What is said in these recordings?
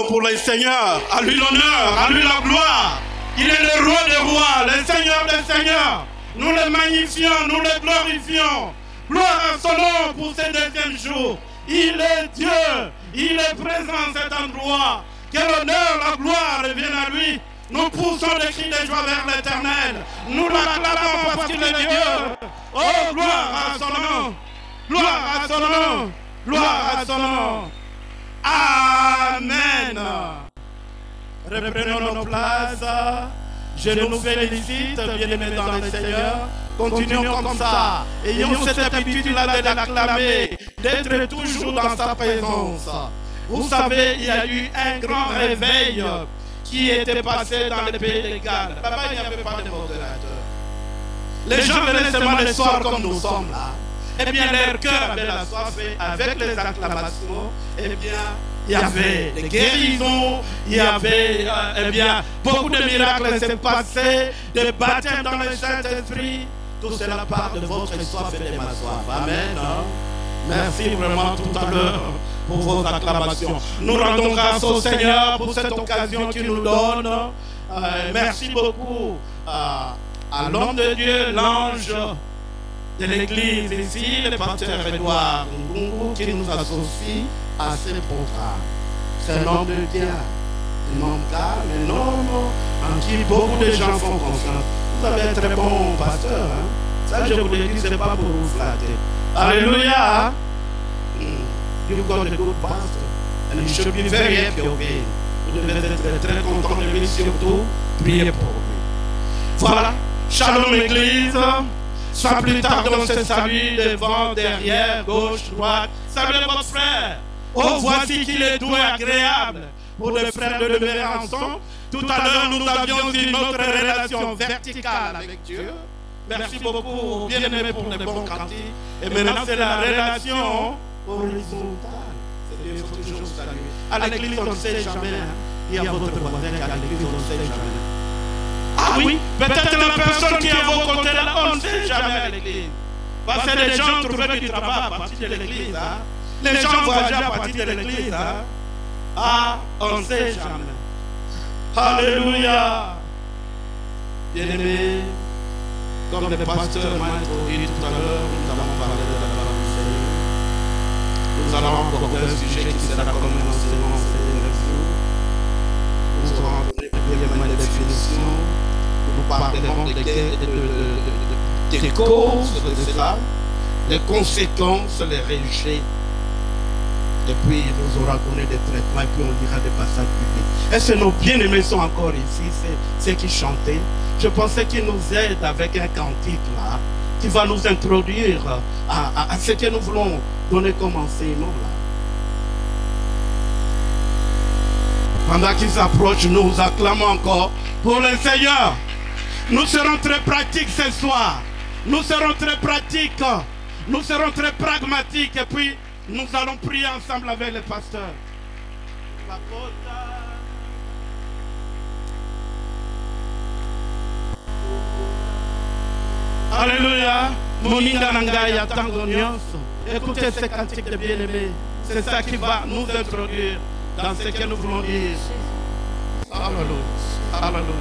Pour le Seigneur, à lui l'honneur, à lui la gloire. Il est le roi des rois, le Seigneur des seigneurs. Nous le magnifions, nous le glorifions. Gloire à son nom pour ce deuxième jour. Il est Dieu, il est présent à cet endroit. Que l'honneur, la gloire revienne à lui. Nous poussons des cris de joie vers l'Éternel. Nous l'acclamons parce qu'il est Dieu. Oh, gloire à son nom. Gloire à son nom. Gloire à son nom. Amen. Reprenons nos places. Je nous félicite, bien-aimés dans le Seigneur. Continuons comme ça. Ayons cette habitude-là de l'acclamer, d'être toujours dans sa présence. Vous savez, il y a eu un grand réveil qui était passé dans le pays de Galles. Papa, il n'y avait pas de modérateur. Les gens venaient seulement le soir comme nous sommes là. Eh bien, leur cœur avait la soif avec les acclamations. Eh bien, il y avait des guérisons, il y avait beaucoup de miracles s'est passé, des baptêmes dans le Saint-Esprit. Tout cela part de votre soif et de ma soif. Amen. Merci vraiment tout à l'heure pour vos acclamations. Nous rendons grâce au Seigneur pour cette occasion qu'il nous donne. Merci beaucoup à l'homme de Dieu, l'ange de l'église ici, le pasteur Edouard Ngungu, qui nous associe à ce programme. C'est un homme de Dieu, un homme calme, un homme en qui beaucoup de gens font confiance. Vous avez un très bon pasteur. Hein? Ça, je vous le dis, ce n'est pas pour vous flatter. Alléluia. You've got a good pastor. And you should be very happy of him. Vous devez être très content de lui, surtout prier pour lui. Voilà. Shalom Église. Sans plus tarder, on se salue devant, derrière, gauche, droite. Saluez votre frère. Oh, voici qu'il est doux et agréable pour les frères de lever ensemble. Tout à l'heure, nous avions une autre relation verticale avec Dieu. Merci beaucoup, bien-aimés, pour les bons cantiques. Et maintenant, c'est la relation horizontale. Il faut toujours saluer. À l'église, on ne sait jamais. Il y a votre voisin qui à l'église, on ne sait jamais. Ah oui, peut-être la personne qui est à vos côtés là, on ne sait jamais à l'église. Parce que les gens trouvaient du travail à partir de l'église. Hein? Les gens voyageaient à partir de l'église. Hein? Ah, on ne sait jamais. Alléluia. Bien-aimés, comme le pasteur m'a introduit tout à l'heure, nous allons parler de la parole du Seigneur. Nous allons aborder un sujet qui sera comme un enseignement ces derniers jours. Nous allons donner brièvement des définitions. Nous parlerons des causes de cela, les conséquences, les rejets. Et puis nous aurons donné des traitements et puis on lira des passages bibliques. Est-ce que nos bien-aimés sont encore ici, ceux qui chantaient? Je pensais qu'ils nous aident avec un cantique là, qui va nous introduire à ce que nous voulons donner comme enseignement là. Pendant qu'ils s'approchent, nous acclamons encore pour le Seigneur. Nous serons très pratiques ce soir. Nous serons très pratiques. Nous serons très pragmatiques. Et puis, nous allons prier ensemble avec le pasteur. Alléluia. Moninga Nangaya Tangonios. Écoutez ces cantiques de bien-aimés. C'est ça qui va nous introduire dans ce que nous voulons dire. Alléluia. Alléluia.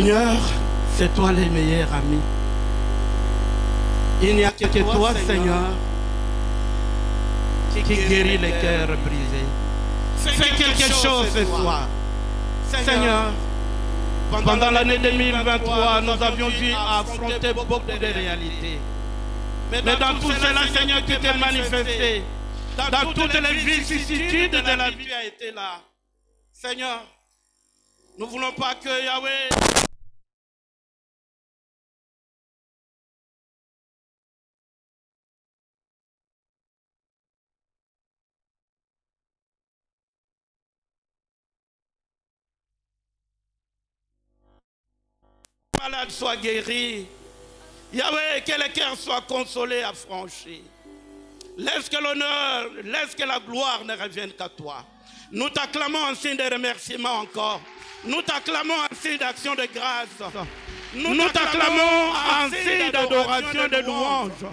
Seigneur, c'est toi les meilleurs amis. Il n'y a que toi, Seigneur, qui guérit les cœurs brisés. Fais quelque chose ce soir. Seigneur, pendant l'année 2023, nous avions dû affronter beaucoup de réalités. Mais dans tout cela, Seigneur, tu t'es manifesté. Dans toutes les vicissitudes de la vie, tu as été là. Seigneur, nous ne voulons pas que Yahweh... malade soit guéri. Yahweh, que les cœurs soient consolés, affranchis. Laisse que l'honneur, laisse que la gloire ne revienne qu'à toi. Nous t'acclamons en signe de remerciement encore. Nous t'acclamons en signe d'action de grâce. Nous t'acclamons en signe d'adoration, de louange.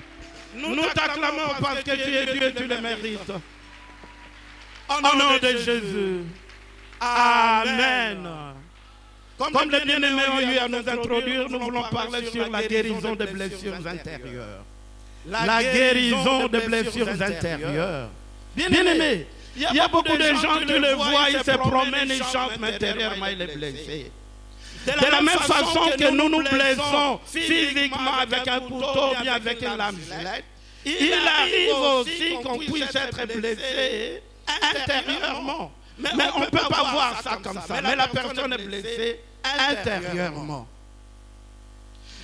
Nous t'acclamons parce que tu es Dieu, tu le mérites. Au nom de Jésus. Amen. Comme les bien-aimés ont eu à nous introduire, nous voulons parler sur la guérison des blessures intérieures. La guérison des blessures intérieures. Bien-aimés, il y a beaucoup de gens, tu les vois, ils se promènent, ils chantent, mais intérieurement, il est blessé. De la même façon que nous nous blessons physiquement avec un couteau ou bien avec une lame gilette, il arrive aussi qu'on puisse être blessé intérieurement. Mais on ne peut pas voir ça comme ça. Mais la personne est blessée intérieurement.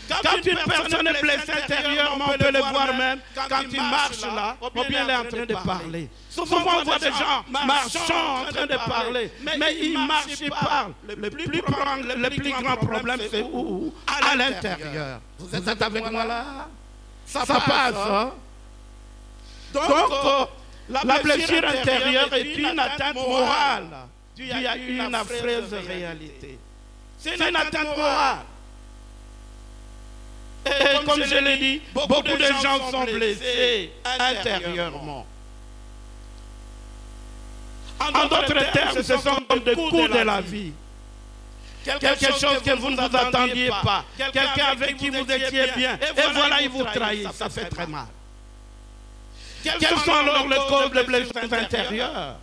Quand une personne est blessée intérieurement, on peut le voir même quand il marche là, ou bien il est en train de parler. Souvent on voit des gens marchant en train de parler, mais ils marchent, ils parlent. Le plus grand problème, c'est où? À l'intérieur. Vous êtes avec moi là? Ça passe. Hein? Donc, la blessure intérieure est une atteinte morale. Il y a une affreuse réalité. C'est une atteinte morale. Et comme je l'ai dit, beaucoup de gens sont blessés intérieurement. En d'autres termes, ce sont comme des coups de la vie. Quelque chose que vous ne vous attendiez pas. Quelqu'un avec qui vous étiez bien. Et voilà, il vous trahit. Ça fait très mal. Quelles sont alors les causes des blessures intérieures?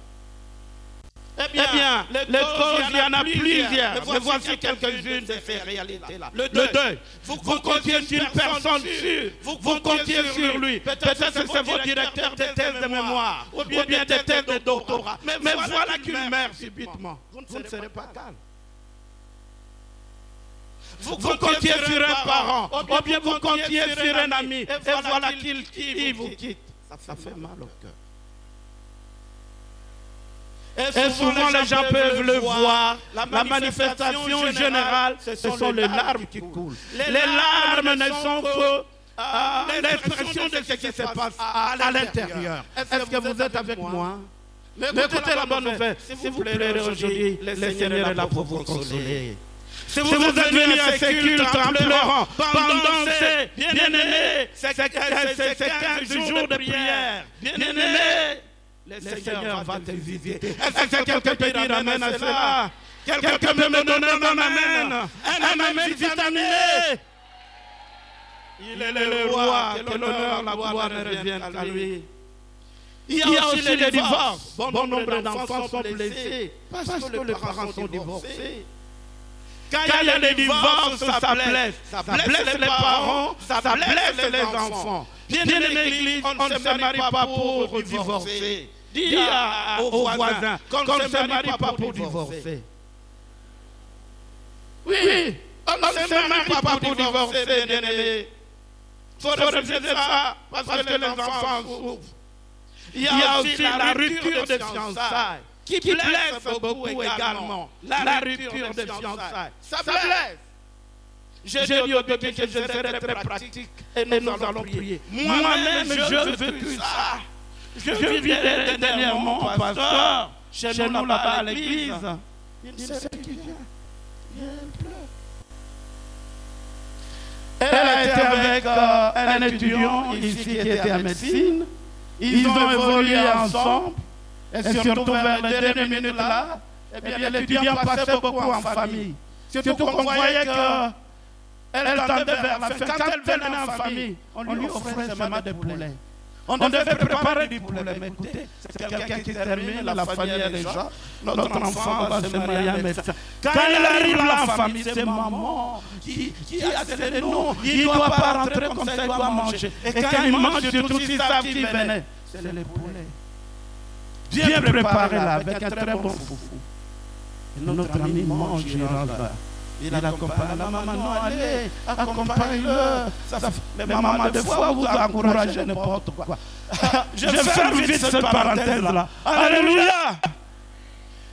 Eh bien, les causes, il y en a plusieurs. Mais voici quelques-unes de ces réalités-là. Le deuil. Vous comptiez sur une personne sûre. Vous comptiez sur lui. Peut-être que c'est votre directeur de thèse de mémoire. Ou bien de thèse de doctorat. Mais voilà qu'il meurt subitement. Vous ne serez pas calme. Vous comptiez sur un parent. Ou bien vous comptiez sur un ami. Et voilà qu'il vous quitte. Ça fait mal au cœur. Et souvent les gens peuvent le voir. La manifestation générale, ce sont les larmes qui coulent. Les larmes ne sont que l'expression de ce qui se passe à l'intérieur. Est-ce que vous êtes avec moi? Mais écoutez la bonne nouvelle. S'il vous plaît, aujourd'hui, le Seigneur est là pour vous consoler. Si vous êtes venu à ce culte en pleurant pendant ces bien-aimés, ces 15 jours de prière, bien-aimés, le Seigneur va te visiter. Est-ce que quelqu'un peut dire amen à cela? Quelqu'un peut me donner un amen? Un amen vitaminé. Il est le roi, que l'honneur, la gloire revienne à lui. Il y a aussi les divorces. Bon nombre d'enfants sont blessés parce que les parents sont divorcés. Quand il y a des divorces, ça blesse. Ça blesse les parents, ça blesse les enfants. Bien aimé l'Église, on ne se marie pas pour divorcer. Dis aux voisins qu'on ne se marie pas pour divorcer. Oui, on ne se marie pas pour divorcer, bien aimé. Il faut refuser ça parce que les enfants souffrent. Il y a aussi la rupture de fiançailles qui blesse beaucoup également. La rupture de fiançailles. Ça blesse. J'ai dit au début que je serais très pratique et nous allons prier. Moi-même, je veux plus ça. Je vis dernièrement, pasteur, chez nous là-bas à l'église. Une sœur qui vient. Elle pleure. Elle a été avec un étudiant ici qui était en médecine. Ils ont évolué ensemble. Et surtout vers les dernières minutes là, eh bien l'étudiant passait beaucoup en famille. Surtout qu'on voyait qu'elle tendait vers la fin. Quand elle venait en famille, on lui offrait seulement des poulets. On devait préparer du poulet. Mais écoutez, c'est quelqu'un qui termine, la famille est déjà. Notre enfant va se marier à un médecin. Quand il arrive là en famille, c'est maman qui a dit non, il ne doit pas rentrer comme ça, il doit manger. Et quand il mange, surtout si sa fille venait, c'est les poulets. Bien préparé là, avec un très bon foufou. Et notre ami mange, il rentre là. Il accompagne la maman, non, allez, accompagne-le. Mais maman, des fois, vous encouragez n'importe quoi. Je ferme vite cette parenthèse-là. Alléluia!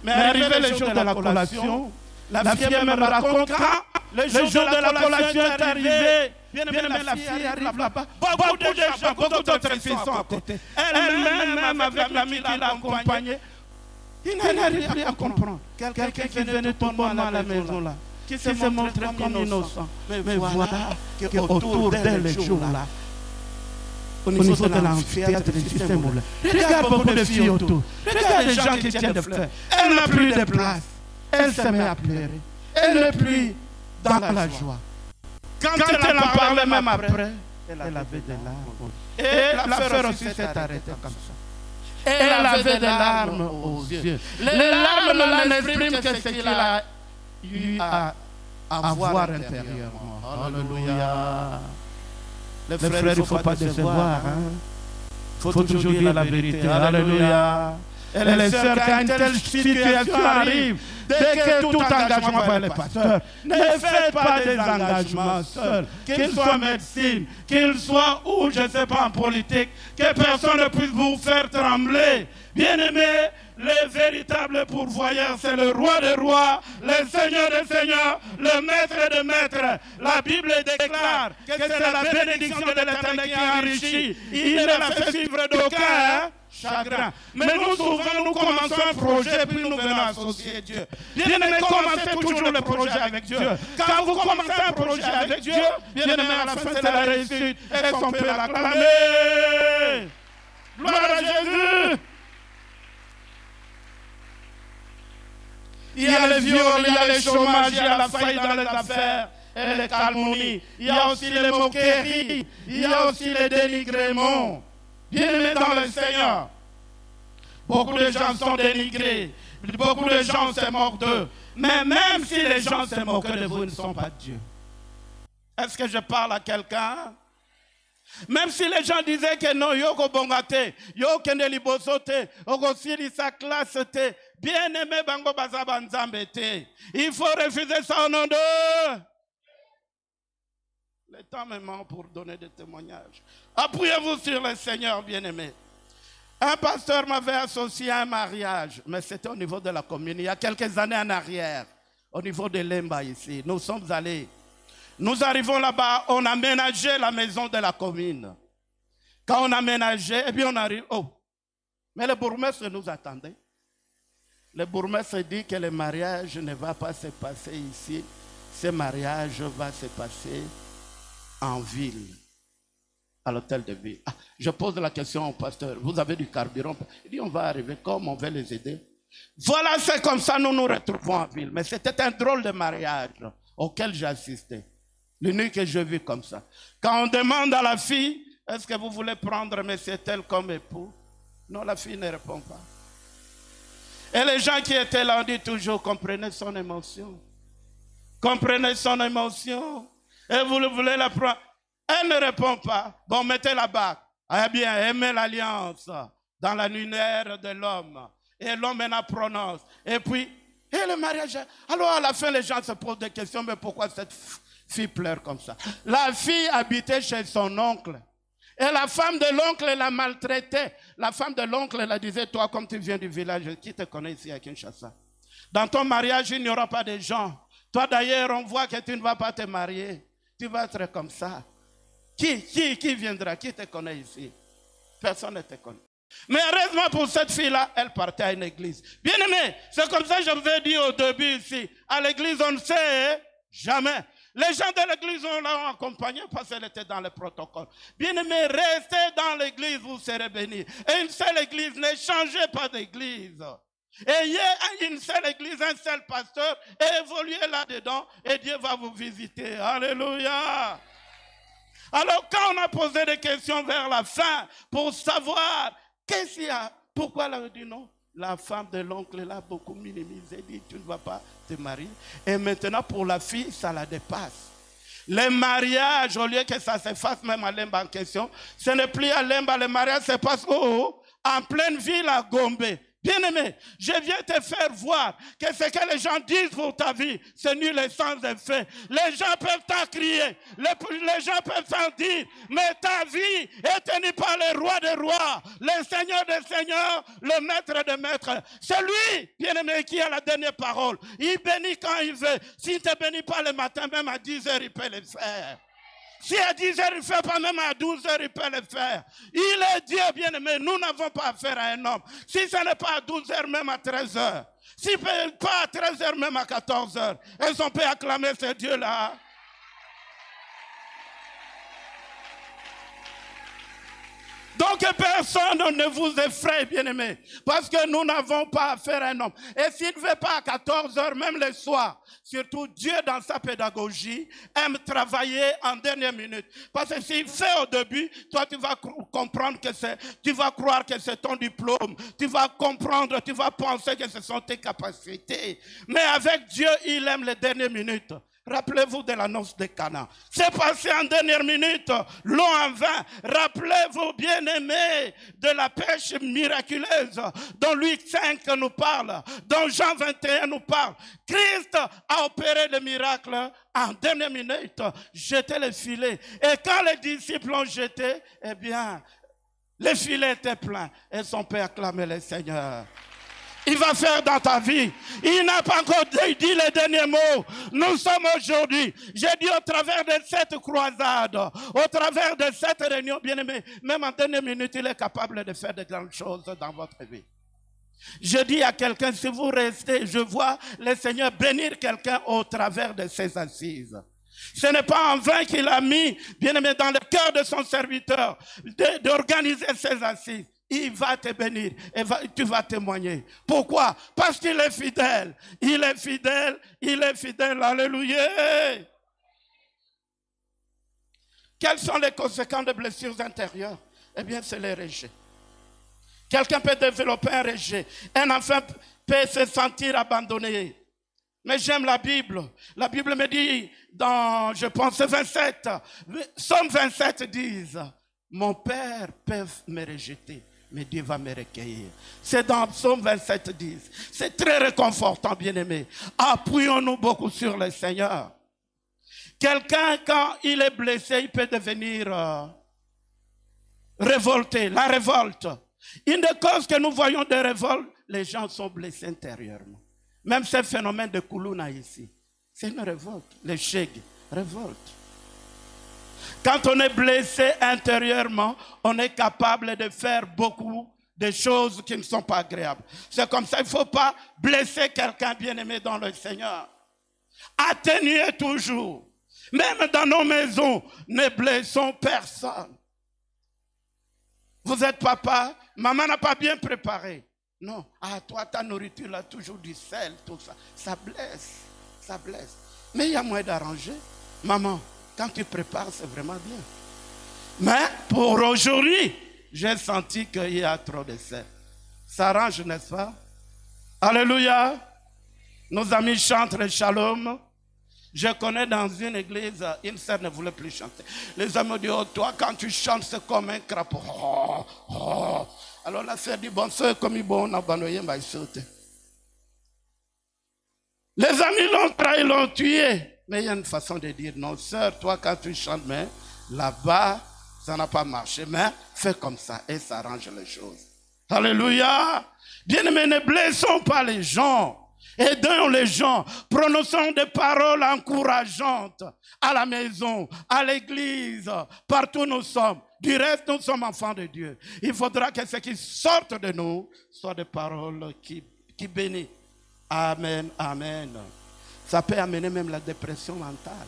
Mais arrivé le jour de la collation, la fille me raconte quand le jour de la collation est arrivé. Bien aimé, la fille arrive là-bas. Beaucoup de gens, beaucoup d'autres filles sont à côté. Elle-même, avec l'ami qui l'a accompagnée, il n'arrive plus à comprendre. Quelqu'un qui venait tout moment à la maison là, qui se montrait comme innocent. Mais voilà qu'autour d'elle, les jours-là, au niveau de l'amphithéâtre du système, regarde beaucoup de filles autour. Regarde les gens qui tiennent de fleurs. Elle n'a plus de place. Elle se met à pleurer. Elle n'est plus dans la joie. Quand elle en parlait même après, elle avait des larmes. Et l'affaire aussi s'est arrêtée comme ça. Elle avait des larmes aux yeux. Les larmes là n'expriment que ce qu'il a eu à voir intérieurement. Alléluia. Les frères, il ne faut pas décevoir. Il faut toujours dire la vérité. Alléluia. Et les sœurs, quand une telle situation arrive, dès que tout engagement par les pasteurs, ne faites pas des engagements seuls, qu'ils soient médecine, qu'ils soient ou je ne sais pas en politique, que personne ne puisse vous faire trembler. Bien-aimés, le véritable pourvoyeur, c'est le roi des rois, le seigneur des seigneurs, le maître des maîtres. La Bible déclare que c'est la bénédiction de l'Éternel qui enrichit. Il ne la fait suivre d'aucun chagrin. Mais nous, souvent, nous commençons un projet, puis nous venons associer Dieu. Bien-aimés, commencez toujours le projet avec Dieu. Quand vous commencez un projet avec Dieu, bien-aimés, à la fin, c'est la réussite. Et qu'on peut l'acclamer. Gloire à Jésus. Il y a les viols, il y a les chômages, il y a la faillite dans les affaires et les calomnies. Il y a aussi les moqueries, il y a aussi les dénigrements. Bien-aimés dans le Seigneur, beaucoup de gens sont dénigrés, beaucoup de gens se moquent d'eux. Mais même si les gens se moquent de vous, ils ne sont pas Dieu. Est-ce que je parle à quelqu'un? Même si les gens disaient que non, yoko bongate, yoko nelibosote, yoko siri sa classe te, bien aimé bango bazaba nzambete. Il faut refuser ça au nom de. Le temps me manque pour donner des témoignages. Appuyez-vous sur le Seigneur, bien-aimé. Un pasteur m'avait associé à un mariage, mais c'était au niveau de la commune, il y a quelques années en arrière, au niveau de Lemba ici. Nous sommes allés. Nous arrivons là-bas, on a aménagé la maison de la commune. Quand on a aménagé, et bien on arrive. Oh, mais le bourgmestre nous attendait. Le bourgmestre dit que le mariage ne va pas se passer ici. Ce mariage va se passer en ville, à l'hôtel de ville. Ah, je pose la question au pasteur, vous avez du carburant? Il dit on va arriver, comme on veut les aider. Voilà, c'est comme ça nous nous retrouvons en ville. Mais c'était un drôle de mariage auquel j'ai assisté. L'unique que je vis comme ça. Quand on demande à la fille, est-ce que vous voulez prendre M. tel comme époux? Non, la fille ne répond pas. Et les gens qui étaient là, on dit toujours, comprenez son émotion. Comprenez son émotion. Et vous voulez la prendre. Elle ne répond pas. Bon, mettez la bague. Eh bien, aimez l'alliance dans la lunaire de l'homme. Et l'homme la prononce. Et puis, et le mariage. Alors à la fin, les gens se posent des questions, mais pourquoi cette fille pleure comme ça? La fille habitait chez son oncle. Et la femme de l'oncle la maltraitait. La femme de l'oncle la disait, toi, comme tu viens du village, qui te connaît ici à Kinshasa? Dans ton mariage, il n'y aura pas de gens. Toi, d'ailleurs, on voit que tu ne vas pas te marier. Tu vas être comme ça. Qui viendra? Qui te connaît ici? Personne ne te connaît. Mais heureusement pour cette fille-là, elle partait à une église. Bien aimé, c'est comme ça que je vous ai dit au début ici. À l'église, on ne sait jamais. Les gens de l'église l'ont accompagnée parce qu'elle était dans le protocole. Bien aimé, restez dans l'église, vous serez bénis. Et une seule église, ne changez pas d'église. Ayez une seule église, un seul pasteur, et évoluez là-dedans, et Dieu va vous visiter. Alléluia. Alors, quand on a posé des questions vers la fin, pour savoir qu'est-ce qu'il y a, pourquoi elle a dit non? La femme de l'oncle l'a beaucoup minimisé, dit tu ne vas pas te marier. Et maintenant, pour la fille, ça la dépasse. Les mariages, au lieu que ça se fasse même à Lemba en question, ce n'est plus à Lemba, le mariage se passe en pleine ville à Gombe. Bien-aimé, je viens te faire voir que ce que les gens disent pour ta vie, c'est nul et sans effet. Les gens peuvent t'en crier, les gens peuvent t'en dire, mais ta vie est tenue par le roi des rois, le Seigneur des seigneurs, le maître des maîtres. C'est lui, bien-aimé, qui a la dernière parole. Il bénit quand il veut. S'il ne te bénit pas le matin, même à 10 heures, il peut le faire. Si à 10 heures, il ne fait pas, même à 12 heures, il peut le faire. Il est Dieu, bien-aimé. Nous n'avons pas affaire à un homme. Si ce n'est pas à 12 heures, même à 13 heures. Si pas à 13 heures, même à 14 heures. Est-ce qu'on peut acclamer ce Dieu-là? Donc personne ne vous effraie, bien-aimé, parce que nous n'avons pas affaire à un homme. Et s'il ne fait pas à 14 heures, même le soir, surtout Dieu dans sa pédagogie aime travailler en dernière minute. Parce que s'il fait au début, toi tu vas comprendre que tu vas croire que c'est ton diplôme, tu vas comprendre, tu vas penser que ce sont tes capacités. Mais avec Dieu, il aime les dernières minutes. Rappelez-vous de l'annonce de Cana. C'est passé en dernière minute, l'eau en vin. Rappelez-vous, bien-aimés, de la pêche miraculeuse dont Luc 5 nous parle, dont Jean 21 nous parle. Christ a opéré le miracle en dernière minute, jeté le filet. Et quand les disciples l'ont jeté, eh bien, le filet était plein. Et son père acclamait le Seigneur. Il va faire dans ta vie. Il n'a pas encore dit les derniers mots. Nous sommes aujourd'hui, j'ai dit au travers de cette croisade, au travers de cette réunion, bien-aimé, même en dernière minute, il est capable de faire de grandes choses dans votre vie. Je dis à quelqu'un, si vous restez, je vois le Seigneur bénir quelqu'un au travers de ses assises. Ce n'est pas en vain qu'il a mis, bien-aimé, dans le cœur de son serviteur, d'organiser ses assises. Il va te bénir et tu vas témoigner. Pourquoi? Parce qu'il est fidèle. Il est fidèle, il est fidèle. Alléluia. Quelles sont les conséquences des blessures intérieures? Eh bien, c'est les rejets. Quelqu'un peut développer un rejet. Un enfant peut se sentir abandonné. Mais j'aime la Bible. La Bible me dit, dans, je pense, 27, Psaume 27 disent, mon père peut me rejeter, mais Dieu va me recueillir. C'est dans Psaume 27, 10. C'est très réconfortant, bien-aimé. Appuyons-nous beaucoup sur le Seigneur. Quelqu'un, quand il est blessé, il peut devenir révolté. La révolte. Une des causes que nous voyons de révolte, les gens sont blessés intérieurement. Même ce phénomène de Koulouna ici, c'est une révolte. Les chèques, révolte. Quand on est blessé intérieurement, on est capable de faire beaucoup de choses qui ne sont pas agréables. C'est comme ça, il ne faut pas blesser quelqu'un bien-aimé dans le Seigneur. Atténuez toujours. Même dans nos maisons, ne blessons personne. Vous êtes papa, maman n'a pas bien préparé. Non, ah toi ta nourriture là, toujours du sel, tout ça. Ça blesse, ça blesse. Mais il y a moyen d'arranger. Maman, quand tu prépares, c'est vraiment bien. Mais pour aujourd'hui, j'ai senti qu'il y a trop de sel. Ça arrange, n'est-ce pas? Alléluia. Nos amis chantent le shalom. Je connais dans une église, une sœur ne voulait plus chanter. Les amis disent, oh, toi, quand tu chantes, c'est comme un crapaud. Oh, oh. Alors la sœur dit, bon, c'est comme bon, on a abandonné, mais il saute. Les amis l'ont trahi, l'ont tué. Mais il y a une façon de dire, non, sœur, toi, quand tu chantes, mais là-bas, ça n'a pas marché. Mais fais comme ça et ça arrange les choses. Alléluia. Bien-aimés, ne blessons pas les gens. Aidons les gens. Prononçons des paroles encourageantes à la maison, à l'église, partout où nous sommes. Du reste, nous sommes enfants de Dieu. Il faudra que ce qui sorte de nous soit des paroles qui bénissent. Amen, amen. Ça peut amener même la dépression mentale.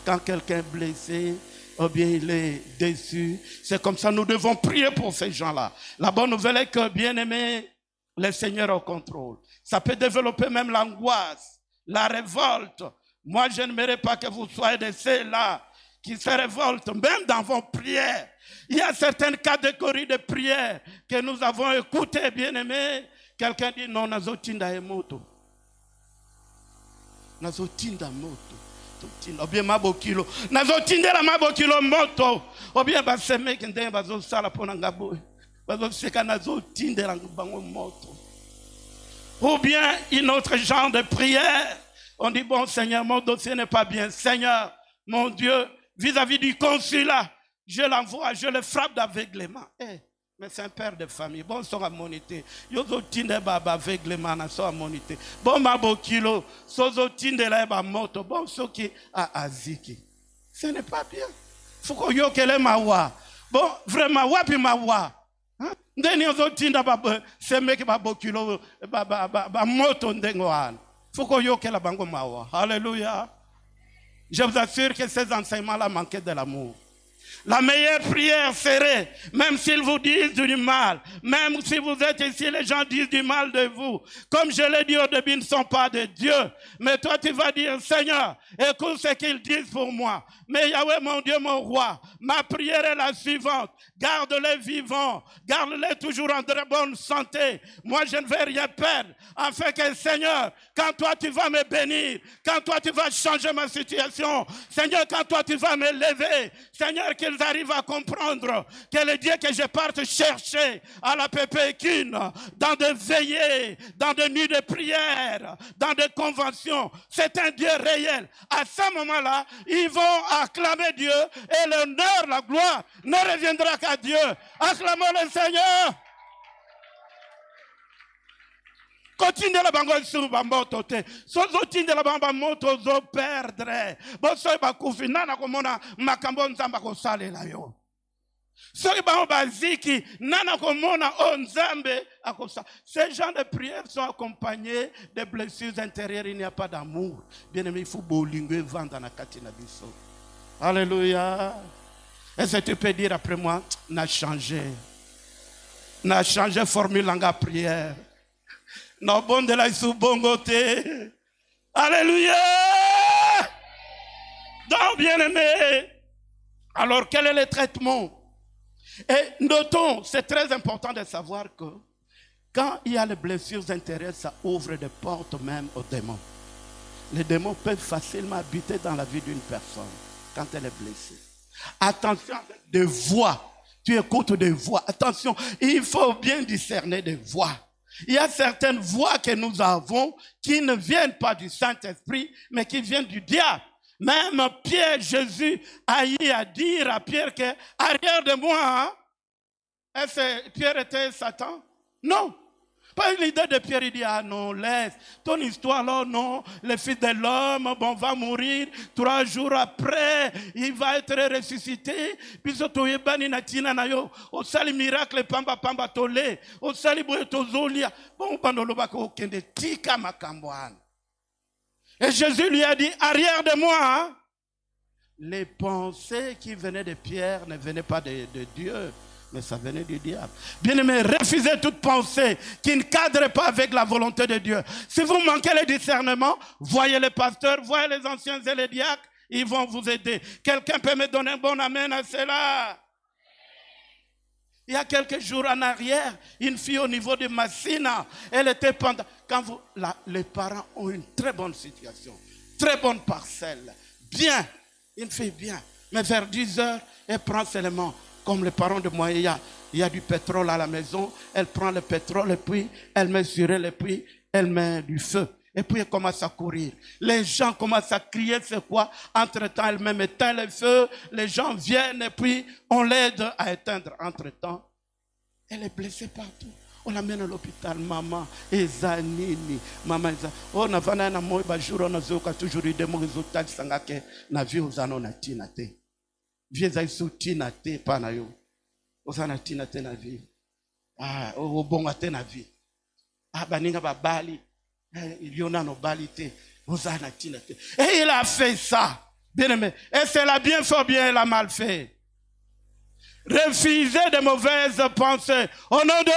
Quand quelqu'un est blessé, ou bien il est déçu, c'est comme ça, nous devons prier pour ces gens-là. La bonne nouvelle est que, bien-aimés, le Seigneur au contrôle. Ça peut développer même l'angoisse, la révolte. Moi, je n'aimerais pas que vous soyez de ceux-là qui se révoltent, même dans vos prières. Il y a certaines catégories de prières que nous avons écoutées, bien-aimés. Quelqu'un dit, non, nazotinda emoto. Nazotinda moto. Ou bien mabokilo. Nazotinda la mabokilo moto. Ou bien baseme kende bazo sala pona ngabo. Bazo seka nazotinda la bango moto. Ou bien une autre genre de prière. On dit, bon Seigneur, mon dossier n'est pas bien. Seigneur, mon Dieu, vis-à-vis du consulat, je l'envoie, je le frappe d'aveuglement. Mais c'est un père de famille. Bon, ça va moniter. Yozo tinde baba aveuglement, na ça moniter. Bon, mabo kilo, sozo tinde la ba moto. Bon, ce qui a aziki. Ce n'est pas bien. Faut qu'on y ait mawa. Bon, vraiment, wapi mawa. Ndeni yozo tinde baba, c'est mec babo kilo, ba moto ndengoan. Faut qu'on y ait la bango mawa. Alléluia. Je vous assure que ces enseignements-là manquaient de l'amour. La meilleure prière serait, même s'ils vous disent du mal, même si vous êtes ici, les gens disent du mal de vous. Comme je l'ai dit au début, ils ne sont pas de Dieu. Mais toi, tu vas dire, Seigneur, écoute ce qu'ils disent pour moi. Mais Yahweh, mon Dieu, mon roi, ma prière est la suivante. Garde-les vivants, garde-les toujours en très bonne santé. Moi, je ne vais rien perdre. Afin que, Seigneur, quand toi, tu vas me bénir, quand toi, tu vas changer ma situation, Seigneur, quand toi, tu vas me lever, Seigneur, qu'ils arrivent à comprendre que le Dieu que je parte chercher à la Pépéquine, dans des veillées, dans des nuits de prière, dans des conventions, c'est un Dieu réel. À ce moment-là, ils vont acclamer Dieu et l'honneur, la gloire ne reviendra qu'à Dieu. Acclamons le Seigneur. Continue la bango sur bamboto te. Sozo tinde la bamba moto zo perdre. Boso ba kufina na komona makambo nzamba ko sale la yo. Soki ba baziki nana komona o nzambe akosa. Ces gens de prière sont accompagnés de blessures intérieures, il n'y a pas d'amour. Bien-aimé, il faut bolingue vendre na kati na biso. Alléluia. Est-ce que tu peux dire après moi, n'a changé formule en prière. Non, bon de la sous bongoté. Alléluia. Donc, bien-aimé, alors quel est le traitement? Et notons, c'est très important de savoir que quand il y a les blessures intérieures, ça ouvre des portes même aux démons. Les démons peuvent facilement habiter dans la vie d'une personne quand elle est blessée. Attention, des voix. Tu écoutes des voix. Attention, il faut bien discerner des voix. Il y a certaines voix que nous avons qui ne viennent pas du Saint-Esprit, mais qui viennent du diable. Même Pierre, Jésus a eu à dire à Pierre que arrière de moi, hein? Est-ce que Pierre était Satan? Non. Pas l'idée de Pierre, il dit, ah non, laisse. Ton histoire là, non. Le Fils de l'homme, bon, va mourir. 3 jours après, il va être ressuscité. Puis, il natina na yo. Au sali miracle, pamba pamba tolé. Au sali boye tozolia. Bon, pandoloba ko kende tika makamboan. Et Jésus lui a dit, arrière de moi, hein? Les pensées qui venaient de Pierre ne venaient pas de Dieu. Mais ça venait du diable. Bien-aimé, refusez toute pensée qui ne cadre pas avec la volonté de Dieu. Si vous manquez le discernement, voyez les pasteurs, voyez les anciens et les diacres, ils vont vous aider. Quelqu'un peut me donner un bon amen à cela? Il y a quelques jours en arrière, une fille au niveau de Massina, elle était pendant... Quand les parents ont une très bonne situation, très bonne parcelle, bien, une fille bien, mais vers 10 heures, elle prend seulement... Comme les parents de moi, il y a du pétrole à la maison. Elle prend le pétrole et puis elle met sur elle et puis elle met du feu. Et puis elle commence à courir. Les gens commencent à crier, c'est quoi? Entre-temps, elle-même éteint le feu. Les gens viennent et puis on l'aide à éteindre. Entre-temps, elle est blessée partout. On l'amène à l'hôpital, maman, Ezanini, maman, oh, na vana na moi, jour on a toujours eu des bons résultats, sangake, na vie aux anos na tinate. Viens à soutenir tes panayo. Osana tina te na vie. Ah, au bon te na vie. Ah, baninga ba bali. Il y en a no balité. Osana tina te. Et il a fait ça. Bien aimé. Et c'est la bien fait ou bien elle a mal fait. Refusez de mauvaises pensées. Au nom de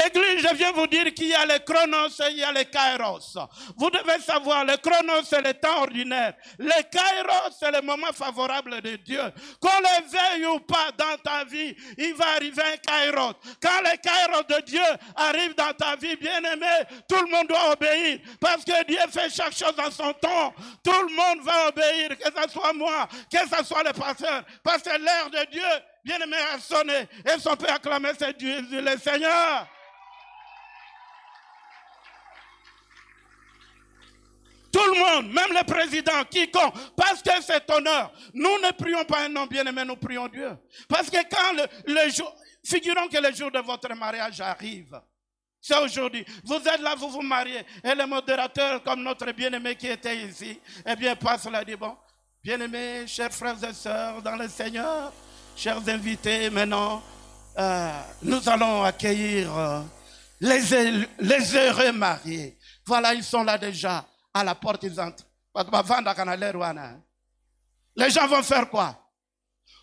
Église, je viens vous dire qu'il y a les chronos et il y a les kairos. Vous devez savoir, le chronos, c'est le temps ordinaire. Les kairos, c'est le moment favorable de Dieu. Qu'on le veuille ou pas dans ta vie, il va arriver un kairos. Quand les kairos de Dieu arrivent dans ta vie, bien-aimé, tout le monde doit obéir. Parce que Dieu fait chaque chose en son temps. Tout le monde va obéir, que ce soit moi, que ce soit le pasteur. Parce que l'heure de Dieu, bien-aimé, a sonné. Et son peut acclamer, c'est Dieu, le Seigneur. Tout le monde, même le président, quiconque, parce que c'est honneur. Nous ne prions pas un homme bien-aimé, nous prions Dieu. Parce que quand le jour, figurons que le jour de votre mariage arrive. C'est aujourd'hui. Vous êtes là, vous vous mariez. Et le modérateur, comme notre bien-aimé qui était ici, eh bien, passe là, dit bon, bien-aimés, chers frères et sœurs dans le Seigneur, chers invités, maintenant, nous allons accueillir les heureux mariés. Voilà, ils sont là déjà. À la porte, ils entrent. Les gens vont faire quoi?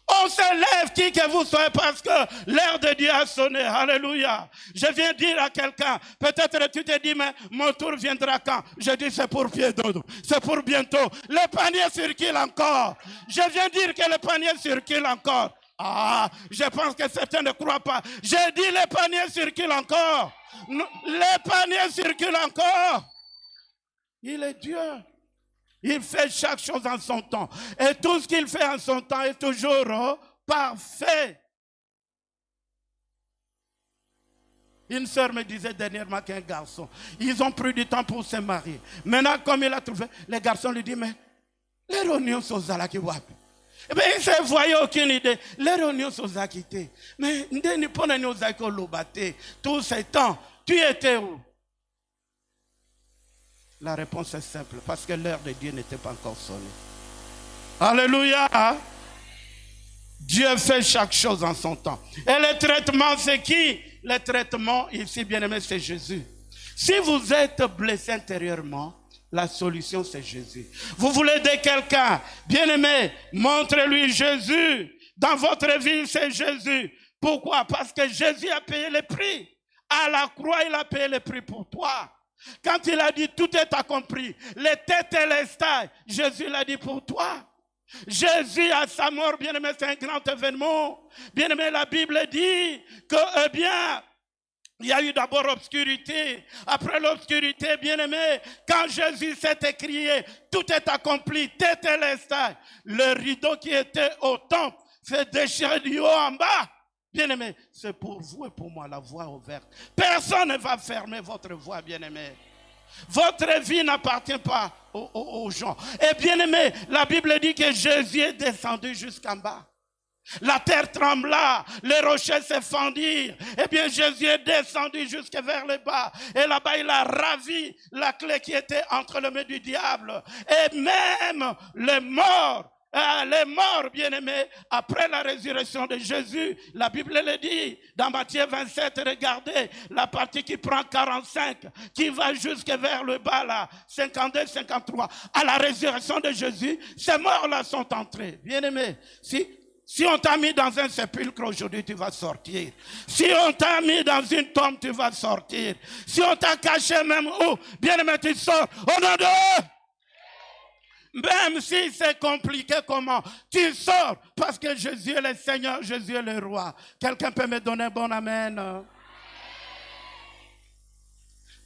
On se lève, qui que vous soyez, parce que l'heure de Dieu a sonné. Alléluia. Je viens dire à quelqu'un, peut-être tu te dis, mais mon tour viendra quand? Je dis, c'est pour bientôt. C'est pour bientôt. Le panier circule encore. Je viens dire que le panier circule encore. Ah, je pense que certains ne croient pas. J'ai dit, le panier circule encore. Le panier circule encore. Il est Dieu. Il fait chaque chose en son temps. Et tout ce qu'il fait en son temps est toujours parfait. Une sœur me disait dernièrement qu'un garçon, ils ont pris du temps pour se marier. Maintenant, comme il a trouvé, les garçons lui disent, mais les réunions sont là qui wap. Eh bien, il ne se voyait aucune idée. Les réunions sont là qui étaient. Mais tous ces temps, tu étais où? La réponse est simple, parce que l'heure de Dieu n'était pas encore sonnée. Alléluia! Dieu fait chaque chose en son temps. Et le traitement, c'est qui? Le traitement, ici, bien-aimé, c'est Jésus. Si vous êtes blessé intérieurement, la solution, c'est Jésus. Vous voulez aider quelqu'un, bien-aimé, montrez-lui Jésus. Dans votre vie, c'est Jésus. Pourquoi? Parce que Jésus a payé le prix. À la croix, il a payé le prix pour toi. Quand il a dit tout est accompli, les têtes et les stailles, Jésus l'a dit pour toi. Jésus à sa mort, bien-aimé, c'est un grand événement. Bien-aimé, la Bible dit que, eh bien, il y a eu d'abord l'obscurité. Après l'obscurité, bien-aimé, quand Jésus s'est écrié, tout est accompli, tête et les stailles, le rideau qui était au temple s'est déchiré du haut en bas. Bien-aimé, c'est pour vous et pour moi la voie ouverte. Personne ne va fermer votre voie, bien-aimé. Votre vie n'appartient pas aux gens. Et bien-aimé, la Bible dit que Jésus est descendu jusqu'en bas. La terre trembla, les rochers se fendirent. Et bien Jésus est descendu jusque vers le bas. Et là-bas, il a ravi la clé qui était entre les mains du diable. Et même les morts, bien-aimés, après la résurrection de Jésus, la Bible le dit, dans Matthieu 27, regardez, la partie qui prend 45, qui va jusque vers le bas là, 52, 53. À la résurrection de Jésus, ces morts-là sont entrés. Bien-aimés, si on t'a mis dans un sépulcre aujourd'hui, tu vas sortir. Si on t'a mis dans une tombe, tu vas sortir. Si on t'a caché même où, bien-aimé, tu sors. Au nom de eux! Même si c'est compliqué, comment? Tu sors parce que Jésus est le Seigneur, Jésus est le roi. Quelqu'un peut me donner un bon amen?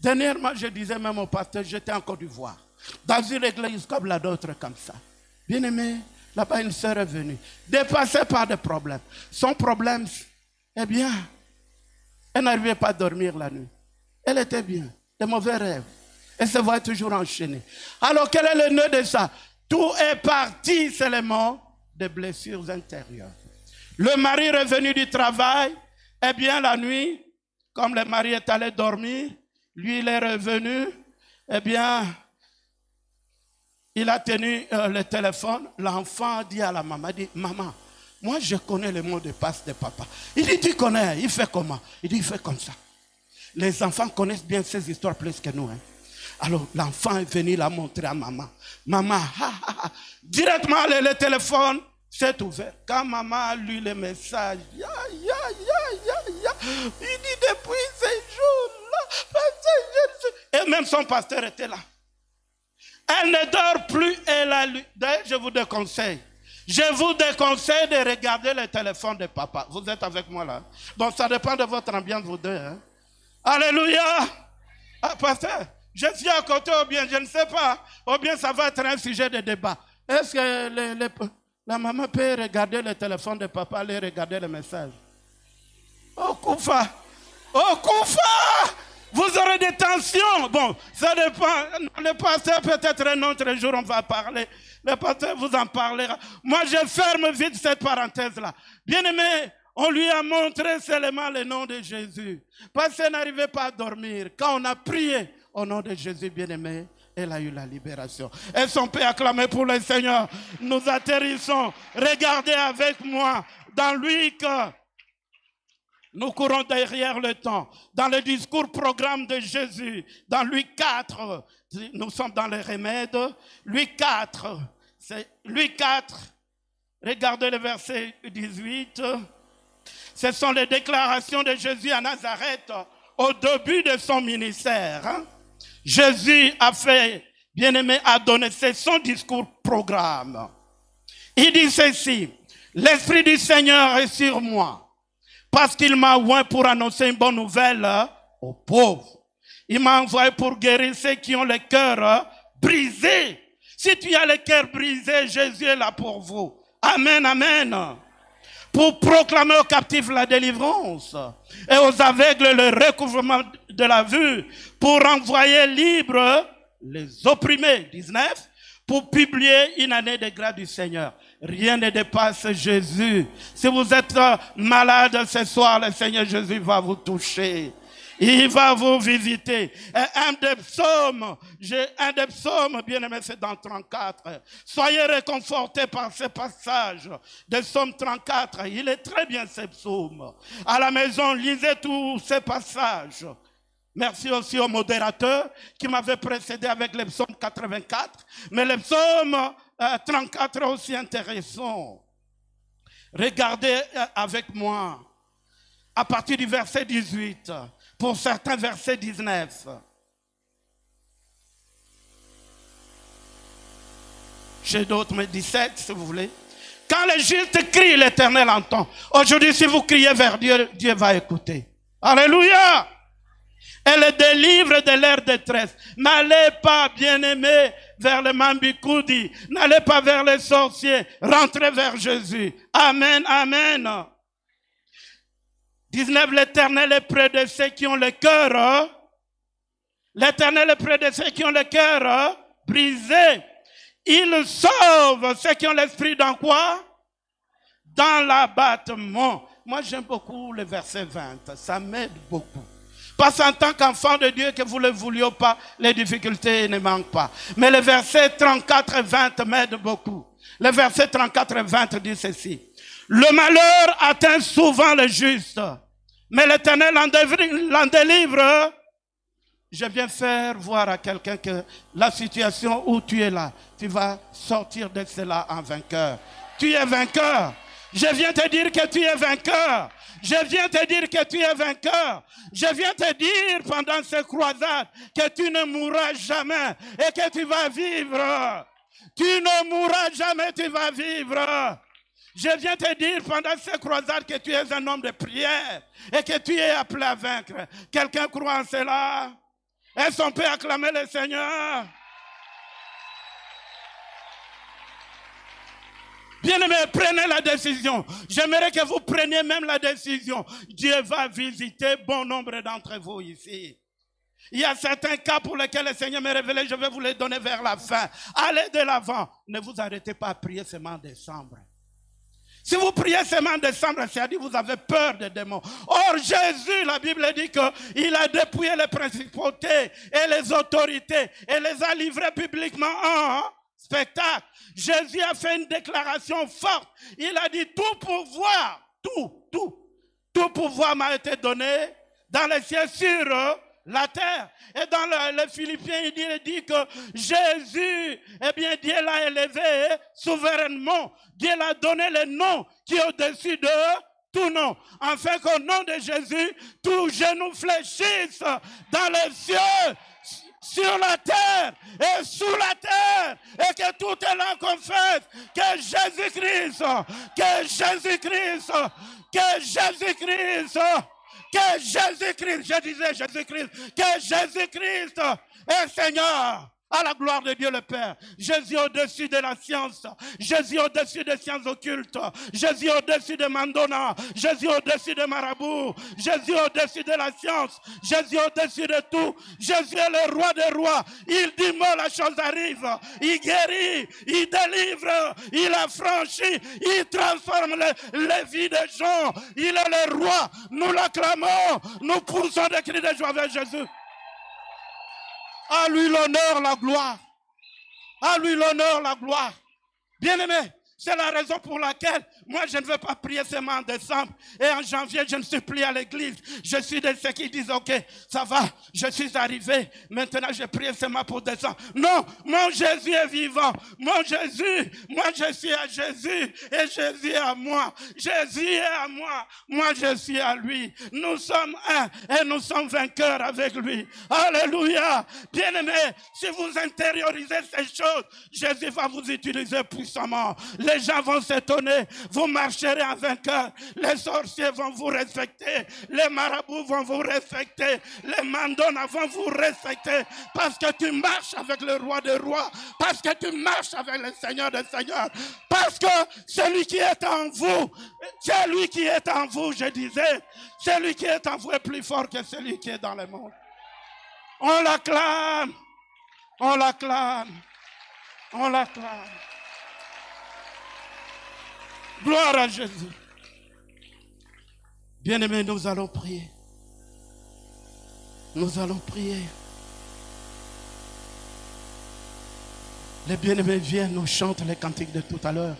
Dernièrement, je disais même au pasteur, j'étais en Côte d'Ivoire, dans une église comme la d'autres comme ça. Bien aimé, là-bas une sœur est venue, dépassée par des problèmes. Son problème, eh bien, elle n'arrivait pas à dormir la nuit. Elle était bien, de mauvais rêves. Elle se voit toujours enchaînée. Alors, quel est le nœud de ça? Tout est parti seulement des blessures intérieures. Le mari est revenu du travail. Eh bien, la nuit, comme le mari est allé dormir, lui, il est revenu. Eh bien, il a tenu le téléphone. L'enfant a dit à la maman, maman, moi, je connais le mot de passe de papa. Il dit, tu connais, il fait comment? Il dit, il fait comme ça. Les enfants connaissent bien ces histoires plus que nous, hein. Alors, l'enfant est venu la montrer à maman. Maman, directement, le téléphone s'est ouvert. Quand maman a lu le message, il dit, depuis ces Et même son pasteur était là. Elle ne dort plus. D'ailleurs, je vous déconseille. Je vous déconseille de regarder le téléphone de papa. Vous êtes avec moi là? Bon, ça dépend de votre ambiance, vous deux. Hein? Alléluia! Ah, pasteur, je suis à côté ou bien, je ne sais pas. Ou bien ça va être un sujet de débat. Est-ce que la maman peut regarder le téléphone de papa, aller regarder le message? Oh, Koufa! Oh, Koufa! Vous aurez des tensions. Bon, ça dépend. Le pasteur, peut-être un autre jour, on va parler. Le pasteur vous en parlera. Moi, je ferme vite cette parenthèse-là. Bien-aimé, on lui a montré seulement le nom de Jésus. Parce qu'elle n'arrivait pas à dormir. Quand on a prié au nom de Jésus, bien-aimé, elle a eu la libération. Est-ce qu'on peut acclamer pour le Seigneur? Nous atterrissons. Regardez avec moi dans Luc. Nous courons derrière le temps. Dans le discours programme de Jésus, dans Luc 4, nous sommes dans les remèdes. Luc 4, regardez le verset 18. Ce sont les déclarations de Jésus à Nazareth au début de son ministère. Jésus a fait, bien-aimé, a donné, c'est son discours programme. Il dit ceci: l'Esprit du Seigneur est sur moi, parce qu'il m'a envoyé pour annoncer une bonne nouvelle aux pauvres. Il m'a envoyé pour guérir ceux qui ont le cœur brisé. Si tu as le cœur brisé, Jésus est là pour vous. Amen, amen. Pour proclamer aux captifs la délivrance et aux aveugles le recouvrement de la vue, pour envoyer libres les opprimés. 19. Pour publier une année de grâce du Seigneur. Rien ne dépasse Jésus. Si vous êtes malade ce soir, le Seigneur Jésus va vous toucher. Il va vous visiter. Un des psaumes, bien aimé, c'est dans 34. Soyez réconfortés par ce passage de psaume 34. Il est très bien ce psaume. À la maison, lisez tous ces passages. Merci aussi au modérateur qui m'avait précédé avec le psaume 84. Mais le psaume 34 est aussi intéressant. Regardez avec moi à partir du verset 18. Pour certains, verset 19. J'ai d'autres, mais 17 si vous voulez. Quand le juste crie, l'Éternel entend. Aujourd'hui, si vous criez vers Dieu, Dieu va écouter. Alléluia! Elle les délivre de leur détresse. N'allez pas, bien-aimés, vers le Mambikoudi. N'allez pas vers les sorciers. Rentrez vers Jésus. Amen, amen. 19, l'Éternel est près de ceux qui ont le cœur. L'Éternel est près de ceux qui ont le cœur brisé. Il sauve ceux qui ont l'esprit dans quoi? Dans l'abattement. Moi, j'aime beaucoup le verset 20. Ça m'aide beaucoup. Parce qu'en tant qu'enfant de Dieu, que vous ne le vouliez pas, les difficultés ne manquent pas. Mais le verset 34 et 20 m'aide beaucoup. Le verset 34 et 20 dit ceci. Le malheur atteint souvent le juste, mais l'Éternel l'en délivre. Je viens faire voir à quelqu'un que la situation où tu es là, tu vas sortir de cela en vainqueur. Tu es vainqueur. Je viens te dire que tu es vainqueur. Je viens te dire que tu es vainqueur. Je viens te dire pendant ces croisades que tu ne mourras jamais et que tu vas vivre. Tu ne mourras jamais, tu vas vivre. Je viens te dire pendant ces croisades que tu es un homme de prière et que tu es appelé à vaincre. Quelqu'un croit en cela? Est-ce qu'on peut acclamer le Seigneur? Bien-aimés, prenez la décision. J'aimerais que vous preniez même la décision. Dieu va visiter bon nombre d'entre vous ici. Il y a certains cas pour lesquels le Seigneur m'a révélé, je vais vous les donner vers la fin. Allez de l'avant. Ne vous arrêtez pas à prier seulement en décembre. Si vous priez seulement en décembre, c'est-à-dire que vous avez peur des démons. Or, Jésus, la Bible dit qu'il a dépouillé les principautés et les autorités et les a livrés publiquement en spectacle. Jésus a fait une déclaration forte. Il a dit tout pouvoir, tout pouvoir m'a été donné dans les cieux sur la terre. Et dans les Philippiens, il dit que Jésus, eh bien, Dieu l'a élevé souverainement. Dieu l'a donné le nom qui est au-dessus de tout nom. Afin qu'au nom de Jésus, tout genou fléchisse dans les cieux, sur la terre et sous la terre, et que toute langue confesse que Jésus-Christ, que Jésus-Christ, que Jésus-Christ, que Jésus-Christ, je disais Jésus-Christ, que Jésus-Christ est Seigneur. À la gloire de Dieu le Père. Jésus au-dessus de la science. Jésus au-dessus des sciences occultes. Jésus au-dessus de Mandona. Jésus au-dessus de Marabout. Jésus au-dessus de la science. Jésus au-dessus de tout. Jésus est le roi des rois. Il dit mot, la chose arrive. Il guérit. Il délivre. Il affranchit. Il transforme les vies des gens. Il est le roi. Nous l'acclamons. Nous poussons des cris de joie vers Jésus. À lui l'honneur, la gloire. À lui l'honneur, la gloire. Bien-aimé, c'est la raison pour laquelle moi je ne veux pas prier seulement en décembre. Et en janvier, je ne suis plus à l'église. Je suis de ceux qui disent, ok, ça va, je suis arrivé. Maintenant, je prie seulement pour décembre. Non, mon Jésus est vivant. Mon Jésus, moi je suis à Jésus. Et Jésus est à moi. Jésus est à moi. Moi je suis à lui. Nous sommes un et nous sommes vainqueurs avec lui. Alléluia. Bien-aimé, si vous intériorisez ces choses, Jésus va vous utiliser puissamment. Les gens vont s'étonner. Vous marcherez en vainqueur. Les sorciers vont vous respecter. Les marabouts vont vous respecter. Les mandonas vont vous respecter. Parce que tu marches avec le roi des rois. Parce que tu marches avec le Seigneur des seigneurs. Parce que celui qui est en vous, celui qui est en vous, je disais, celui qui est en vous est plus fort que celui qui est dans le monde. On l'acclame. On l'acclame. On l'acclame. Gloire à Jésus. Bien-aimés, nous allons prier. Nous allons prier. Les bien-aimés viennent, nous chantent les cantiques de tout à l'heure.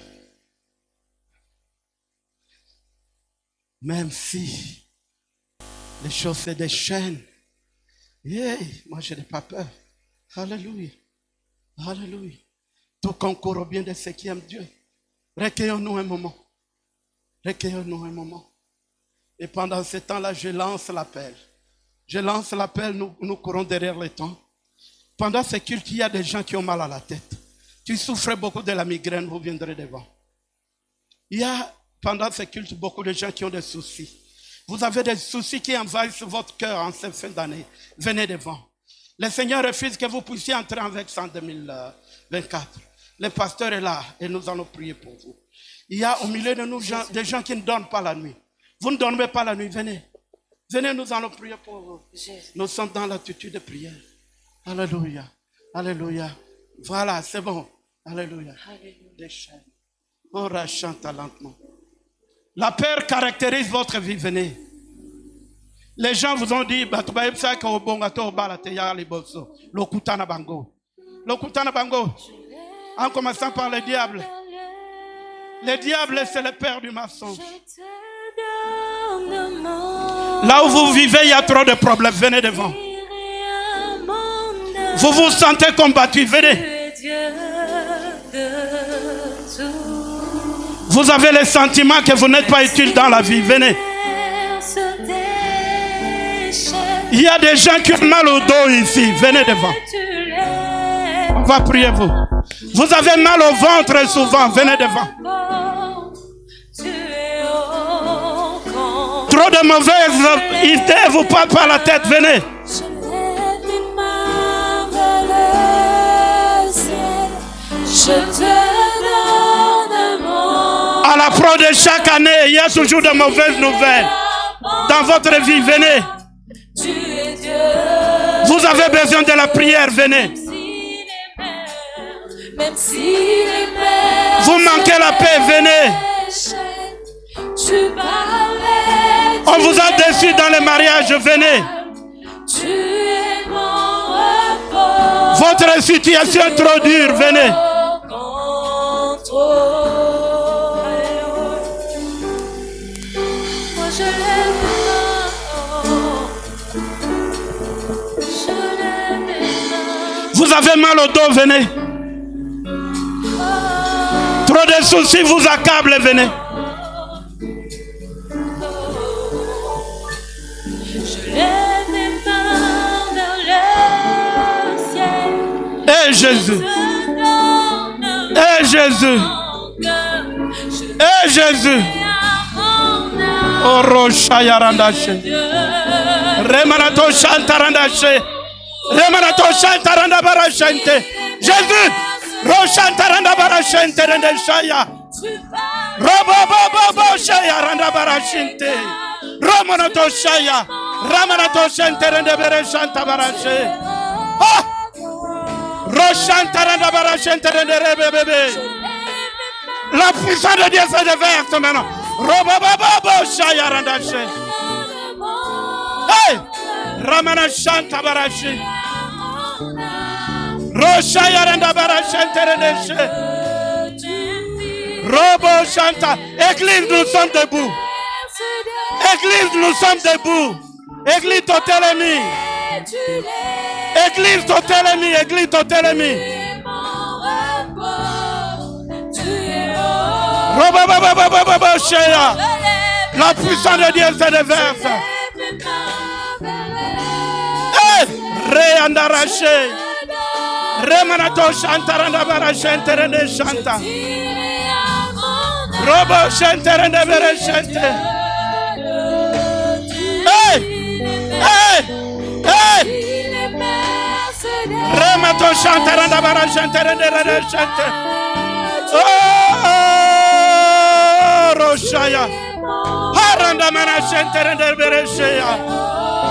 Même si les choses se déchaînent, moi je n'ai pas peur. Alléluia. Alléluia. Tout concourt au bien de ceux qui aiment Dieu. Recueillons-nous un moment. Recueillons-nous un moment. Et pendant ce temps-là, je lance l'appel. Je lance l'appel, nous courons derrière le temps. Pendant ce culte, il y a des gens qui ont mal à la tête. Tu souffrais beaucoup de la migraine, vous viendrez devant. Il y a pendant ce culte beaucoup de gens qui ont des soucis. Vous avez des soucis qui envahissent votre cœur en cette fin d'année. Venez devant. Le Seigneur refuse que vous puissiez entrer avec ça en 2024. Le pasteur est là et nous allons prier pour vous. Il y a au milieu de nous des gens qui ne dorment pas la nuit. Vous ne dormez pas la nuit, venez. Venez, nous allons prier pour vous. Nous sommes dans l'attitude de prière. Alléluia. Alléluia. Voilà, c'est bon. Alléluia. Des chaînes. On chante lentement. La peur caractérise votre vie, venez. Les gens vous ont dit, en commençant par le diable. Le diable, c'est le père du mensonge. Là où vous vivez, il y a trop de problèmes. Venez devant. Vous vous sentez combattu. Venez. Vous avez le sentiment que vous n'êtes pas utile dans la vie. Venez. Il y a des gens qui ont mal au dos ici. Venez devant. On va prier vous. Vous avez mal au ventre souvent. Venez devant. Trop de mauvaises idées vous passent par la tête. Venez. À l'approche de chaque année, il y a toujours de mauvaises nouvelles. Dans votre vie, venez. Vous avez besoin de la prière, venez. Vous manquez la paix, venez. On vous a déçu dans le mariage, venez. Votre situation est trop dure, venez. Vous avez mal au dos, venez. Trop de soucis vous accablent, venez. Et Jésus. Et Jésus. Et Jésus. Orosha yarandache. Remanato chantarandache. Remanato chantaranda barachente. Jésus. Roshantaranda barachente rendeshaya. Robo shaya randa barachente. Romanato shaya. Ramanato chente rendebere barache. Ah! Roshantaranda barachente rendebere. La puissance de Dieu se déverse maintenant. Robo shaya randache. Hey! Ramana chanta barache. Roshaya randa barachente rendeshe. Robo chanta. Église, nous sommes debout. Église, nous sommes debout. Église Totelemi. Église Totelemi. Église Totelemi. Robo shaya. La puissance de Dieu se déverse. Hey! Re-andarache. Remanato chantaranda barachente rende chanta. Robo chantaranda barachente. Hey! Hey! Hey! Remato chantaranda barachente rende chante. Oh! Roshaya. Haranda manachente rende bereshaya.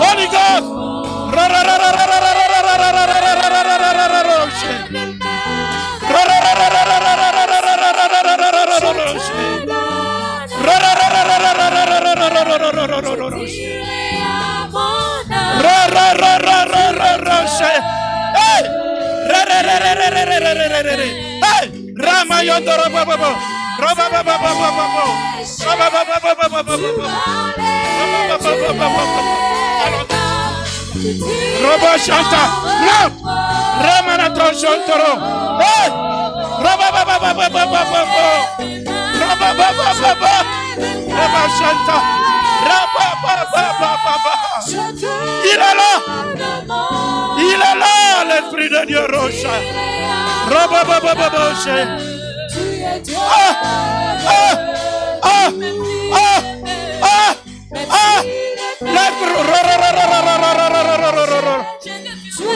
Holy Ghost. Robo chanta. Non. Ramanato chantoro. Hey. Robo chanta. Il est là. Il est là, l'Esprit de Dieu Rocha. Robo.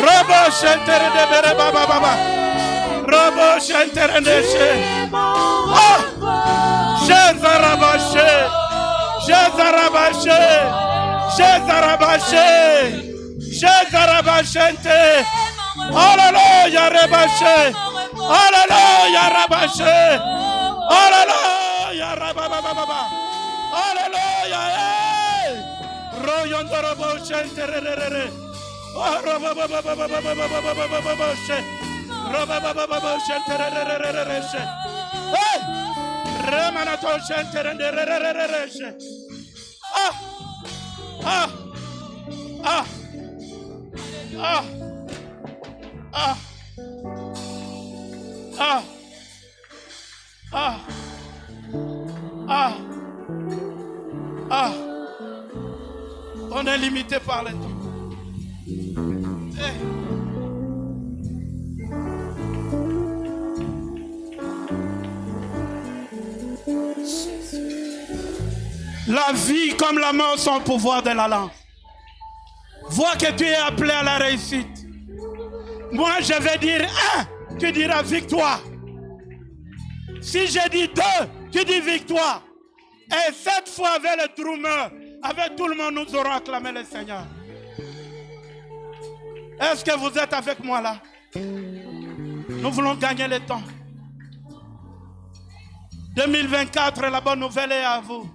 Robo chantere de bere baba. Robo chantere de che. Jezarabachente. Alléluia rebaché. Alléluia rabaché. Alléluia rababa. Alléluia. Royondorobo chantere. On est limité par le temps. La vie comme la mort sont le pouvoir de la langue. Vois que tu es appelé à la réussite. Moi je vais dire 1, tu diras victoire. Si je dis 2, tu dis victoire. Et cette fois avec le drummer, avec tout le monde, nous aurons acclamé le Seigneur. Est-ce que vous êtes avec moi là? Nous voulons gagner le temps. 2024, la bonne nouvelle est à vous.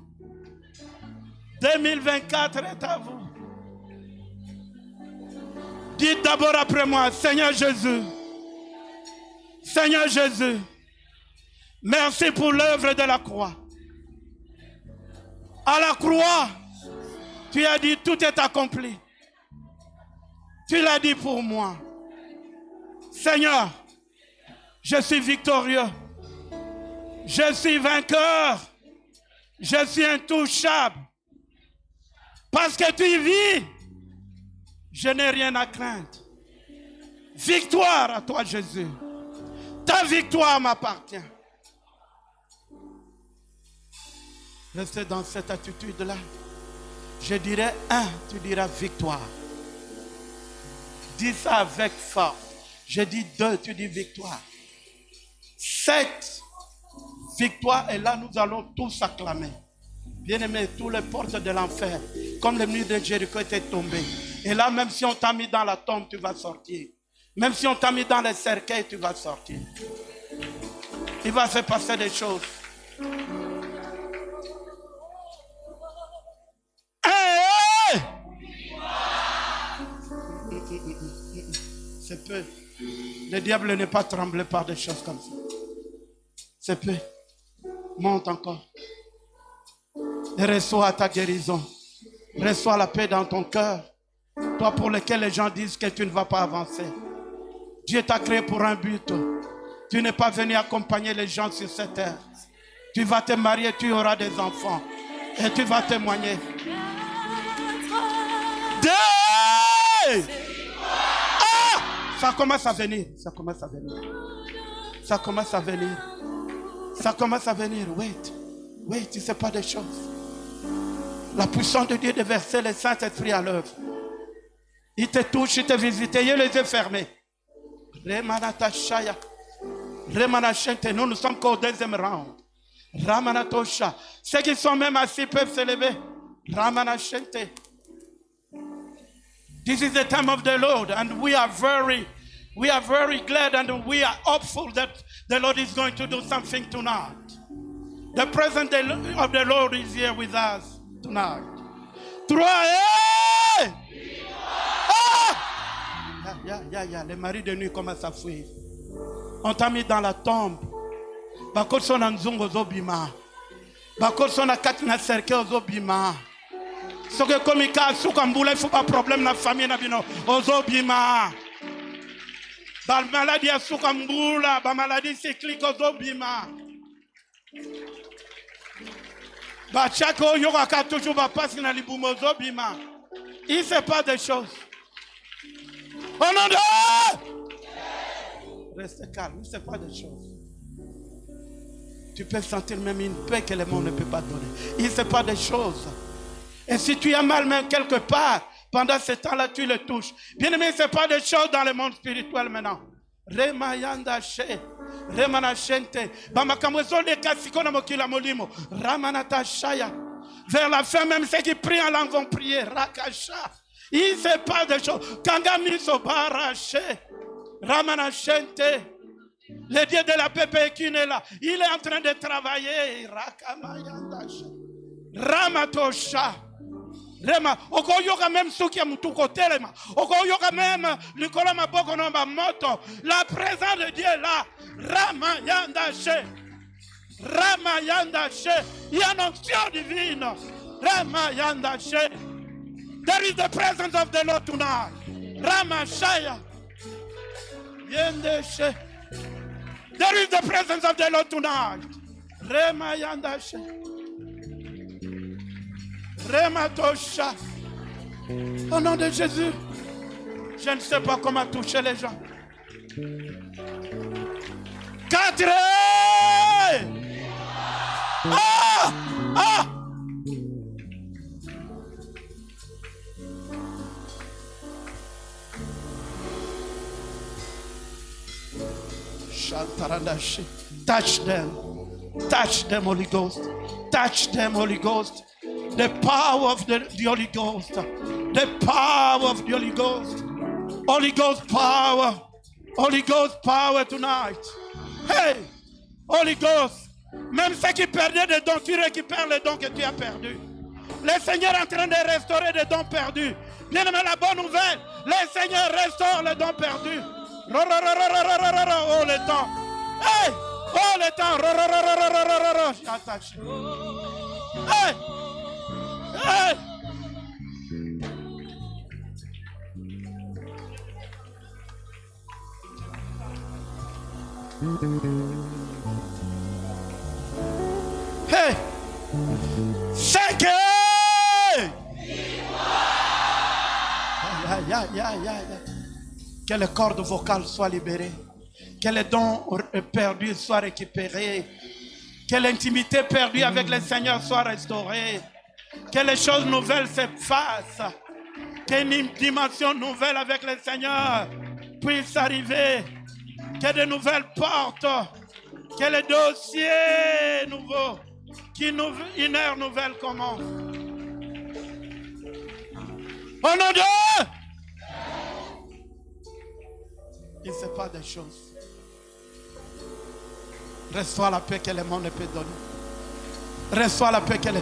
2024 est à vous. Dites d'abord après moi, Seigneur Jésus. Seigneur Jésus, merci pour l'œuvre de la croix. À la croix, tu as dit tout est accompli. Tu l'as dit pour moi. Seigneur, je suis victorieux. Je suis vainqueur. Je suis intouchable. Parce que tu vis, je n'ai rien à craindre. Victoire à toi, Jésus. Ta victoire m'appartient. Restez dans cette attitude-là. Je dirais 1, tu diras victoire. Dis ça avec force. Je dis 2, tu dis victoire. 7, victoire, et là nous allons tous acclamer. Bien-aimé, toutes les portes de l'enfer, comme les murs de Jéricho étaient tombés. Et là, même si on t'a mis dans la tombe, tu vas sortir. Même si on t'a mis dans les cercueils, tu vas sortir. Il va se passer des choses. C'est peu. Le diable n'est pas tremblé par des choses comme ça. C'est peu. Monte encore. Et reçois ta guérison. Reçois la paix dans ton cœur. Toi pour lequel les gens disent que tu ne vas pas avancer. Dieu t'a créé pour un but. Tu n'es pas venu accompagner les gens sur cette terre. Tu vas te marier, tu auras des enfants. Et tu vas témoigner. Ça commence à venir. Ça commence à venir. Ça commence à venir. Ça commence à venir. Wait, tu ne sais pas des choses. La puissance de Dieu de verser le Saint-Esprit à l'œuvre. Il te touche, il te visite, il a les yeux fermés. Remanatashaya. Remanachente, nous sommes qu'au deuxième round. Ramanatosha. Ceux qui sont même assis peuvent se lever. Ramanachente. This is the time of the Lord, and we are very glad and we are hopeful that the Lord is going to do something tonight. The presence of the Lord is here with us tonight. 3. Les maris de nuit commencent à fuir. On t'a mis dans la tombe. Bakot son anzungo zobima. Bakot son akatina cercle zobima. Ce que comme il casse sous Kamboula, il faut pas problème la famille na bino. Ozobima. Ba maladie sous Kamboula, ba maladie cyclique ozobima. Ba chako yoga ka toujours ba passer na libumo ozobima. Il sait pas des choses. Oh non de... Reste calme, il ne sait pas des choses. Tu peux sentir même une paix que le monde ne peut pas donner. Il ne sait pas des choses. Et si tu as mal même quelque part, pendant ce temps-là, tu le touches. Bien aimé, ce n'est pas des choses dans le monde spirituel maintenant. Remayandashe, Remanachente, Bamakamwezo de Kassikona Mokila Molimo, Ramanatashaya. Vers la fin, même ceux qui prient en langue vont prier. Rakasha. Il ne sait pas des choses. Kangami Sobarache, Ramanachente. Le Dieu de la paix qui est là. Il est en train de travailler. Rakamayandashe. Ramatosha. Rema, okoyoka même ceux qui mutu côté lema. Okoyoka même Nicolas Maboko nomba moto. La présence de Dieu est là. Ramayandashe. Ramayandashe. Il y a une onction divine. Ramayandashe. There is the presence of the Lord tonight. Ramashaya. Yendeshe. There is the presence of the Lord tonight. Ramayandashe. Rematosha. Au nom de Jésus, je ne sais pas comment toucher les gens. 4. Touch them. Touch them, Holy Ghost. Touch them, Holy Ghost. The power of the Holy Ghost. The power of the Holy Ghost. Holy Ghost power. Holy Ghost power tonight. Hey! Holy Ghost. Même ceux qui perdaient des dons, tu récupères les dons que tu as perdus. Le Seigneur est en train de restaurer des dons perdus. Bien aimé, la bonne nouvelle. Le Seigneur restaure les dons perdus. Oh le temps. Hey! Oh le temps. Hey! Hey! Hey! 5! Que les cordes vocales soient libérées. Que les dons perdus soient récupérés. Que l'intimité perdue avec le Seigneur soit restaurée. Que les choses nouvelles s'effacent. Qu'une dimension nouvelle avec le Seigneur puisse arriver. Que de nouvelles portes. Que les dossiers nouveaux. Qu'une ère nouvelle commence. Au nom de... Il ne sait pas des choses. Reçois la paix que le monde peut donner. Reçois la paix que le...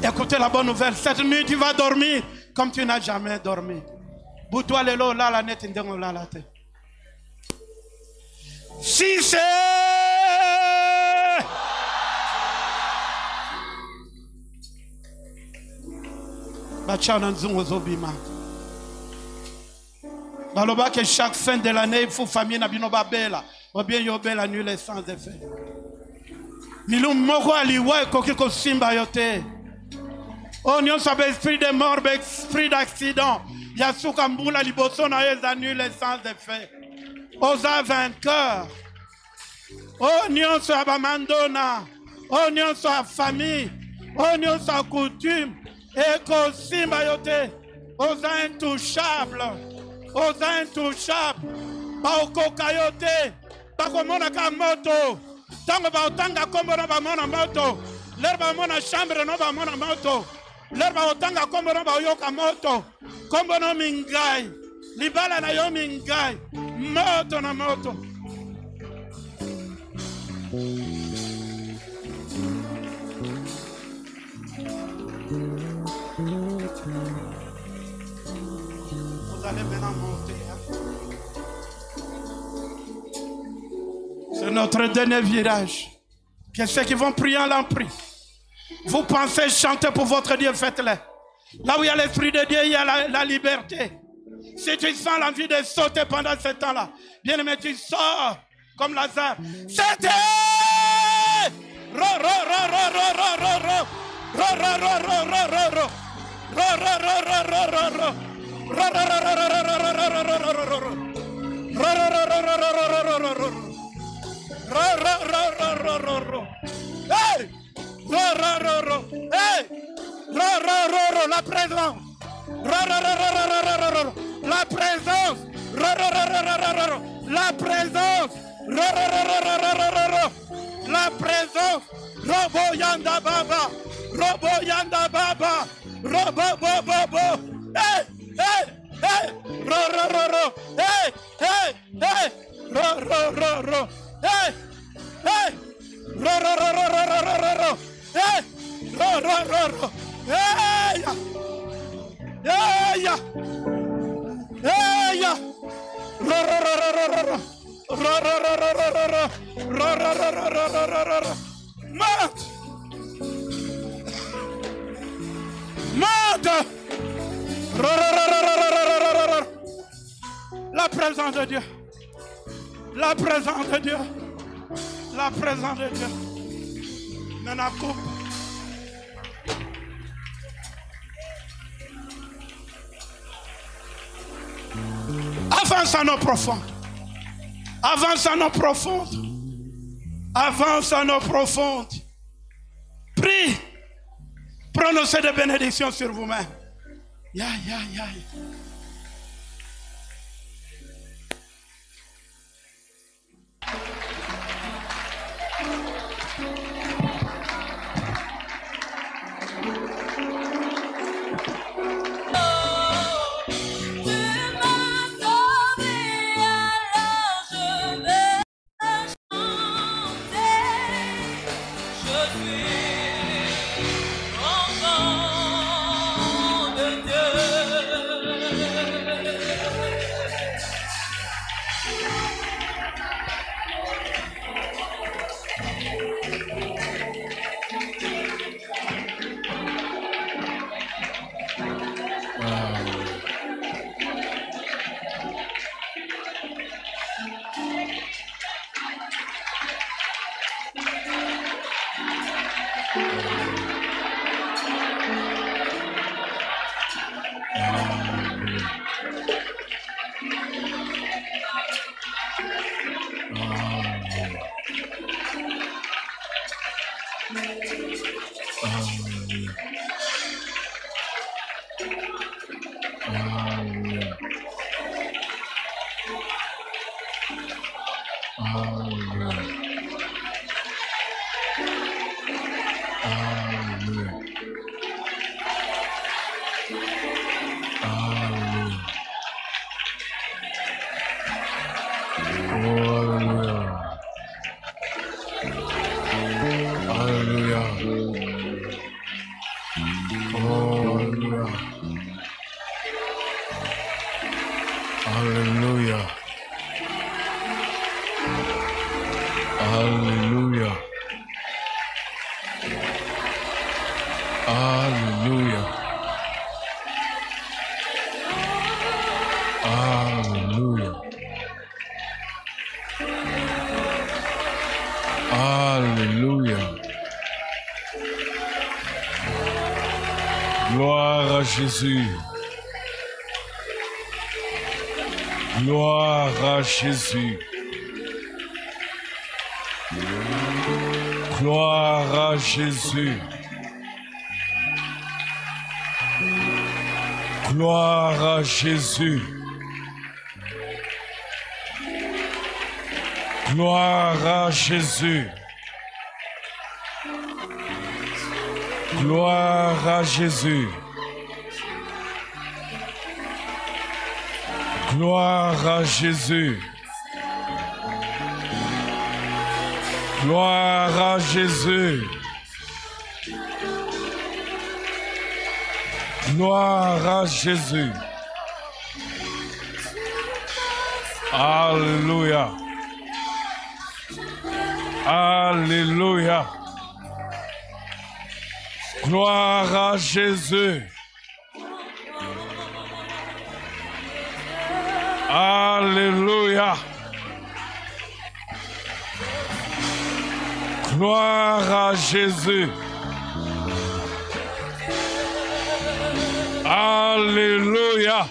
Écoutez la bonne nouvelle. Cette nuit, tu vas dormir comme tu n'as jamais dormi. Boutoua lelo la la net indengo la la te. Si c'est... Bachana nzungo zobima. Baloba que chaque fin de l'année, il faut famille nabino babela. Ou bien yobela nul sans effet. Milou moko aliwa kokiko simba yote. Oh, nous sommes esprit de mort, esprit d'accident. Yasuka mbula liboso na yeza nul sans effet. Osa vainqueur. Oh, nous sommes abamandona. Oh, nous sommes famille. Oh, nous sommes coutume. Eko simba yote. Osa intouchable. Osa intouchable. Baokoka yote. Bakomona ka moto. Tango baotanga kombo no bamona moto. Lerba mona chambre no bamona moto. Lerba otanga kombo no bayoka moto. Kombo no mingai. Libala na yo mingai. Moto na moto. Vous allez maintenant monter. C'est notre dernier virage. Que ceux qui vont prier en l'en prient. Vous pensez chanter pour votre Dieu, faites-le. Là où il y a l'Esprit de Dieu, il y a la liberté. Si tu sens l'envie de sauter pendant ce temps-là, bien aimé, tu sors comme Lazare. C'était hey! Hey! La présence. La présence. La présence. La présence. Robo yanda baba. Robo yanda baba. Robo bobo. Hey! Hey! Hey! Hey! Hey! Hey! Hey! Hey! Hey! Hey! Hey! Hey! La présence de Dieu. La présence de Dieu. La présence de Dieu. Nana coupe. Avance à nos profondes. Avance à nos profondes. Avance à nos profondes. Prie. Prononcez des bénédictions sur vous-même. Ya, ya, ya. Hallelujah. Hallelujah. Hallelujah. Hallelujah. Hallelujah. Hallelujah. Hallelujah. Hallelujah. Hallelujah. Hallelujah. Hallelujah. Gloire à Jésus. Gloire à Jésus. Gloire à Jésus. Gloire à Jésus. Gloire à Jésus. Gloire à Jésus. Gloire à Jésus. Gloire à Jésus. Gloire à Jésus. Alléluia. Alléluia. Gloire à Jésus. Alléluia. Gloire à Jésus. Alléluia.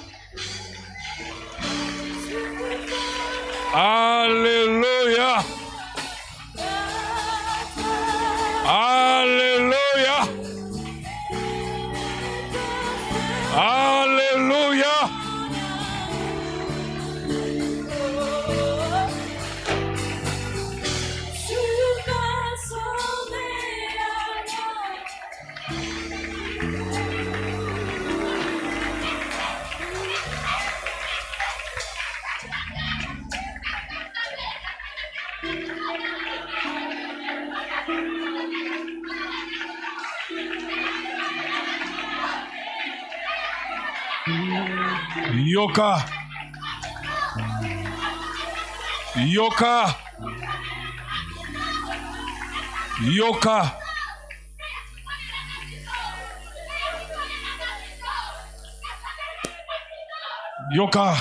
Alléluia. Alléluia. Alléluia. Yoka. Yoka. Yoka. Yoka.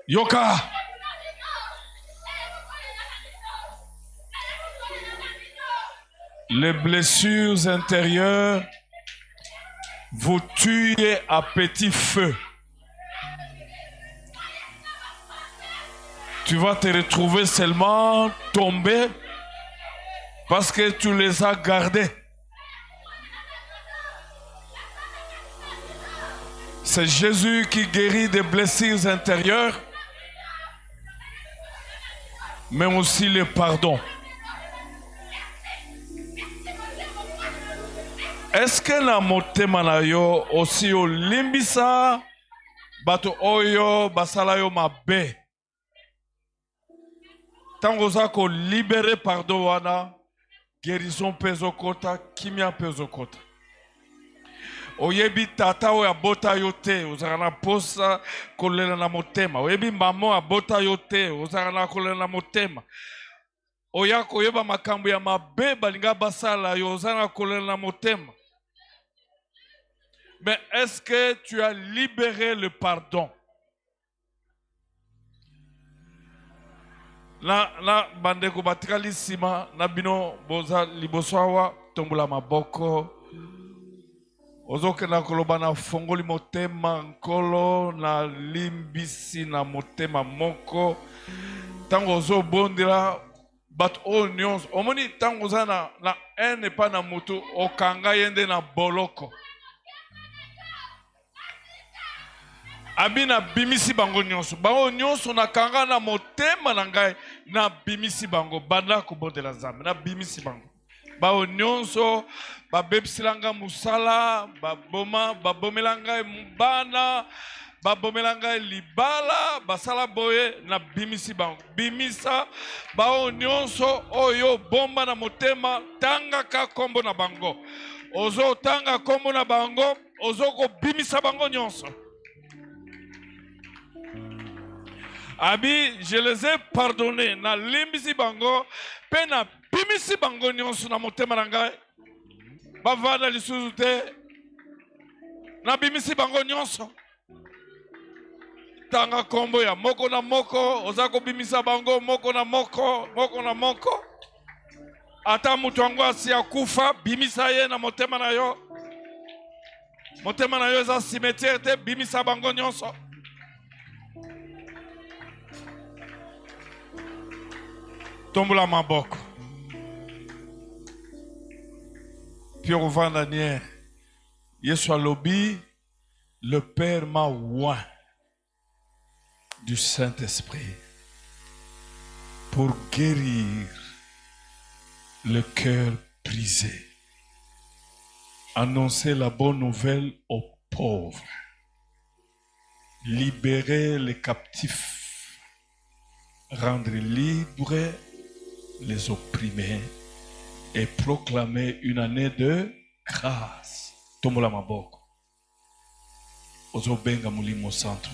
Yoka. Les blessures intérieures vous tuez à petit feu. Tu vas te retrouver seulement tombé parce que tu les as gardés. C'est Jésus qui guérit des blessures intérieures, mais aussi le pardon. Est-ce que la motema na yo aussi o limbisa bato oyo basala yo mabe? Tango zako libérer pardon wana, guérison pezo kota, kimia pezo kota. Oyebi tata o abota yo te, ozaka na posa kolela na motema. Oyebi mama abota yo te, ozaka na kolela na motema. Oya koyeba makambo ya mabe balinga basala yo ozana kolela na motema. Mais est-ce que tu as libéré le pardon? Na bandeko batikali sima na bino boza liboswawa tombola maboko. ozokenda koloba na fongoli motema nkolo na limbisi na motema moko tango ozobondela bato oyo nyonso omoni tango oza na ene epa na motu okanga ye nde na boloko abi na bimisi bango nyonso nakanga na motema na ngai na bimisi bango banda kobondela Nzambe na bimisi bango bao nyonso babebisela ngai musala babomela ngai bana babomela ngai libala basala boye na bimisi bango bimisa bao nyonso oyo bomba na motema tangaka kombo na bango ozo tanga kombo na bango ozo kobimisa bango nyonso abi je les ai pardonnés na limbisi bango pe na bimisi bango nyonso na motema na ngai bavanda lisusu te na bimisi bango nyonso tanga kombo ya moko na moko oza kobimisa bango moko na moko ata mutu yango asi akufa bimisa ye na motema na yo eza cimetière te bimisa bango nyonso tombola maboko puis ovanda nie Yesu alobi le Père m'a oint du Saint-Esprit pour guérir le cœur brisé, annoncer la bonne nouvelle aux pauvres, libérer les captifs, rendre libres les opprimés et proclamer une année de grâce. Tomola maboko. Ozo benga mulimo santo.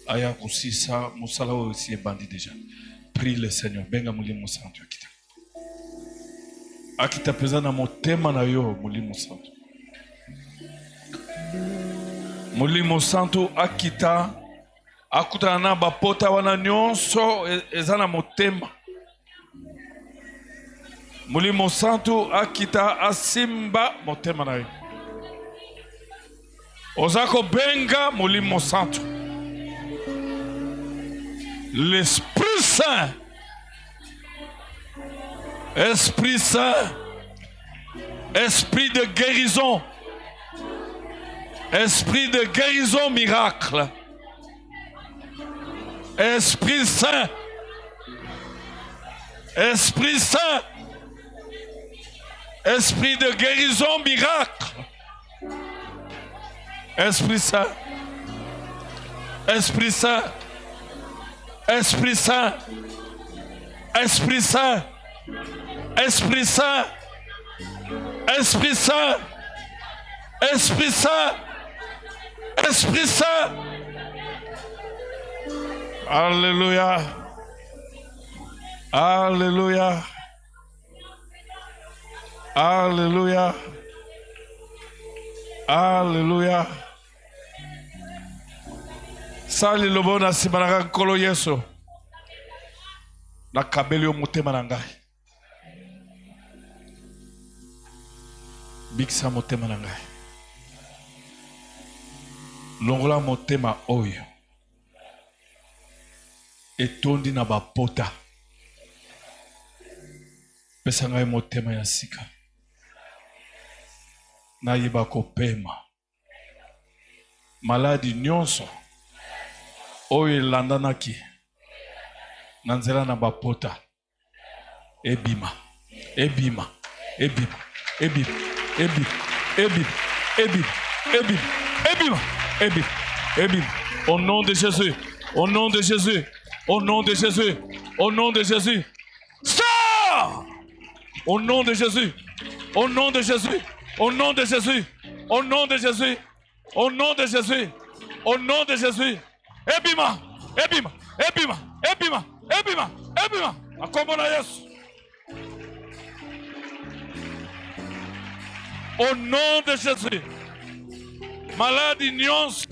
Aya kusisa musala aussi est bandit déjà. Prie le Seigneur. Benga mulimo santo akita. Akita pesa na motema na yo mulimo santo. Mulimo santo akita akuta na bapota wana nyonso ezana motema. Mulimo santo akita asimba motema na yo. Ozako benga mulimo santo. L'Esprit Saint. Esprit Saint. Esprit de guérison. Esprit de guérison miracle. Esprit Saint. Esprit Saint. Esprit de guérison miracle. Esprit Saint. Esprit Saint. Esprit Saint. Esprit Saint. Esprit Saint. Esprit Saint. Esprit Saint. Esprit Saint. Alléluia. Alléluia. Alléluia. Alléluia. Sali lobo na simanaka nkolo Yesu. Na kabeli yo motema na ngai. Bikisa motema na ngai. Longola motema oyo. Etondi na bapota. Pesa ngai motema ya sika. Na yeba kopema. Maladi nyonso. Oyo landanaki. Nanzela na bapota. Ebima. Ebima. Ebima. Ebima. Ebima. Ebima. Ebima. Ebima. Ebima. Ebima. Ebima. Au nom de Jésus. Au nom de Jésus. Au nom de Jésus. Au nom de Jésus. Sors! Au nom de Jésus. Au nom de Jésus. Au nom de Jésus. Au nom de Jésus. Au nom de Jésus. Au nom de Jésus. Ebima. Ebima. Ebima. Ebima. Ebima. Ebima. Akomona Yesu. Au nom de Jésus. Maladie nyonso.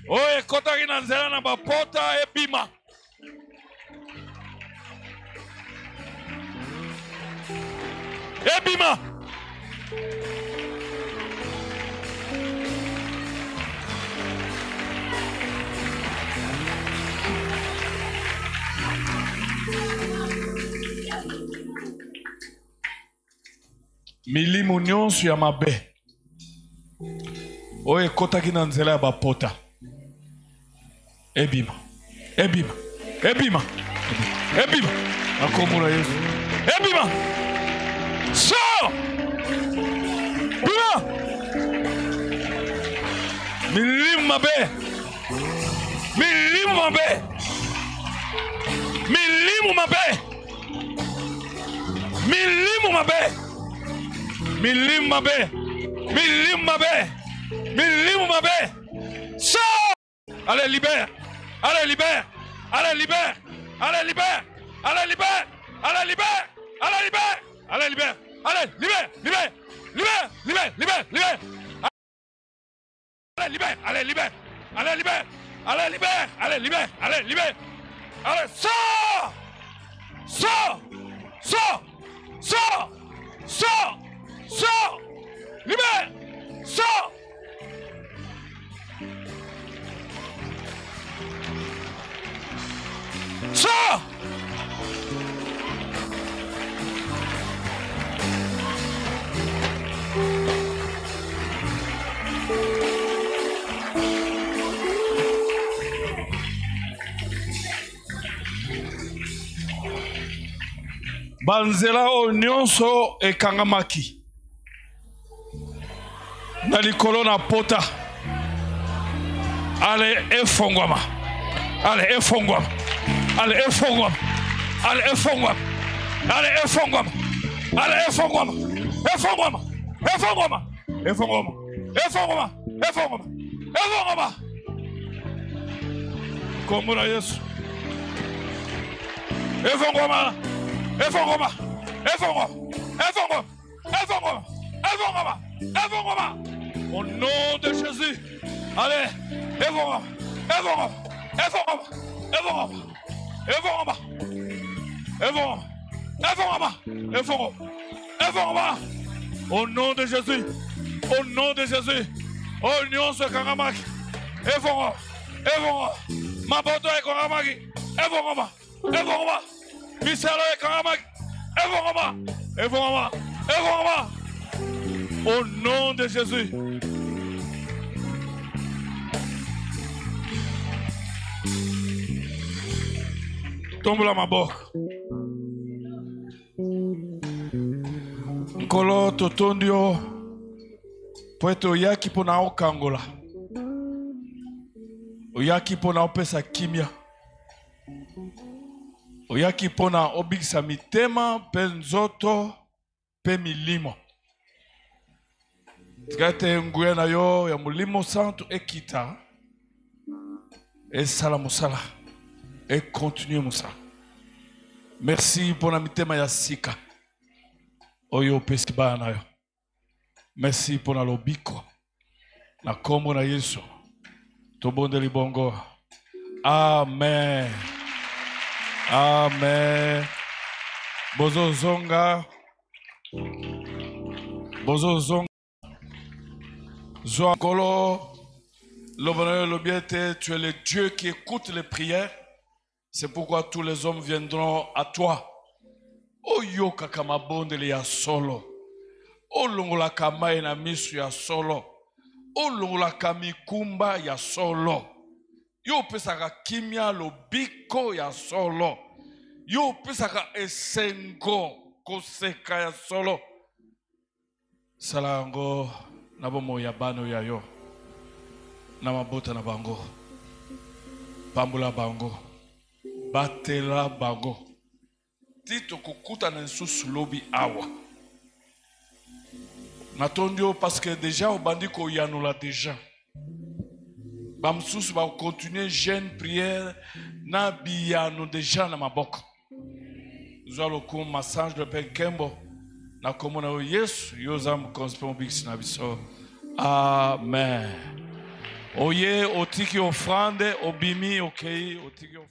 Oye kotaki na nzela na bapota ebima. Ebima. milimo nyonso ya mabe oyo ekotaki na nzela ya bapota ebima ebima ebima ebima na kombo na Yesu ebima so bima milimo mabe milimo mabe milimo mabe milimo mabe milimo mabe milimo mabe milimo mabe so allez libère allez libère allez libère allez libère allez libère allez libère allez libère allez libère allez libère libère libère libère libère libère allez libère allez libère allez libère allez libère allez libère allez libère allez sors sors sors sors sors sors libère sors sors banzela oyo nyonso ekangamaki na likolo na pota ale efongwama ale efongwama ale efongwama ale efongwama ale efongwama ale efongwama efongwama efongwama efongwama efongwama efongwama efongwama kombo na Yesu efongwama efongwama efongwama efongwama efongwama efongwama efongwama au nom de Jésus allez efongwama efongwama efongwama efongwama efongwama efongwama efongwama efongwama efongwama au nom de Jésus au nom de Jésus au nyonso ekangamaki efongwama efongwama maboto ekangamaki efongwama efongwama misalo ekangamaki efongwama efongwama efongwama au nom de Jésus. Tombola maboko. Nkolo totondio poete oyaki pona okangola. Oyaki pona opesa kimia. Oyaki pona obikisa mitema pe nzoto pe milimo. Tigate nguya na yo ya mulimo santo ekita. Esala musala. Et continue Moussa. Merci pour la mitema ya sika. Oyo pesiba na yo. Merci pour la lobiko. Na kombo na Yesu. Tobonde libongo. Amen. Amen. Bozo zonga. Bozo zonga. Zoa kolo. L'obiete, tu es le Dieu qui écoute les prières. C'est pourquoi tous les hommes viendront à toi. Oyo kakamabonde le ya solo. Olongola kamae na misu ya solo. Olongola kamikumba ya solo. Yo pesaka kimia lobiko ya solo. Yo pesaka esengo koseka ya solo. Salango nabomo ya bano ya yo. Namabota na bango. Pambula bango. Batela bango. Tito kukuta na nsusu lobi awa. Natondio parce que déjà au bandiko yanula déjà. Bamsusu va continuer jeûne prière na biyano déjà na maboko. Zalo ko massage de Père Kembo na komona Yesu yozam konspon bix na biso. Amen. Oye otiki offrande obimi okay otiki offrande.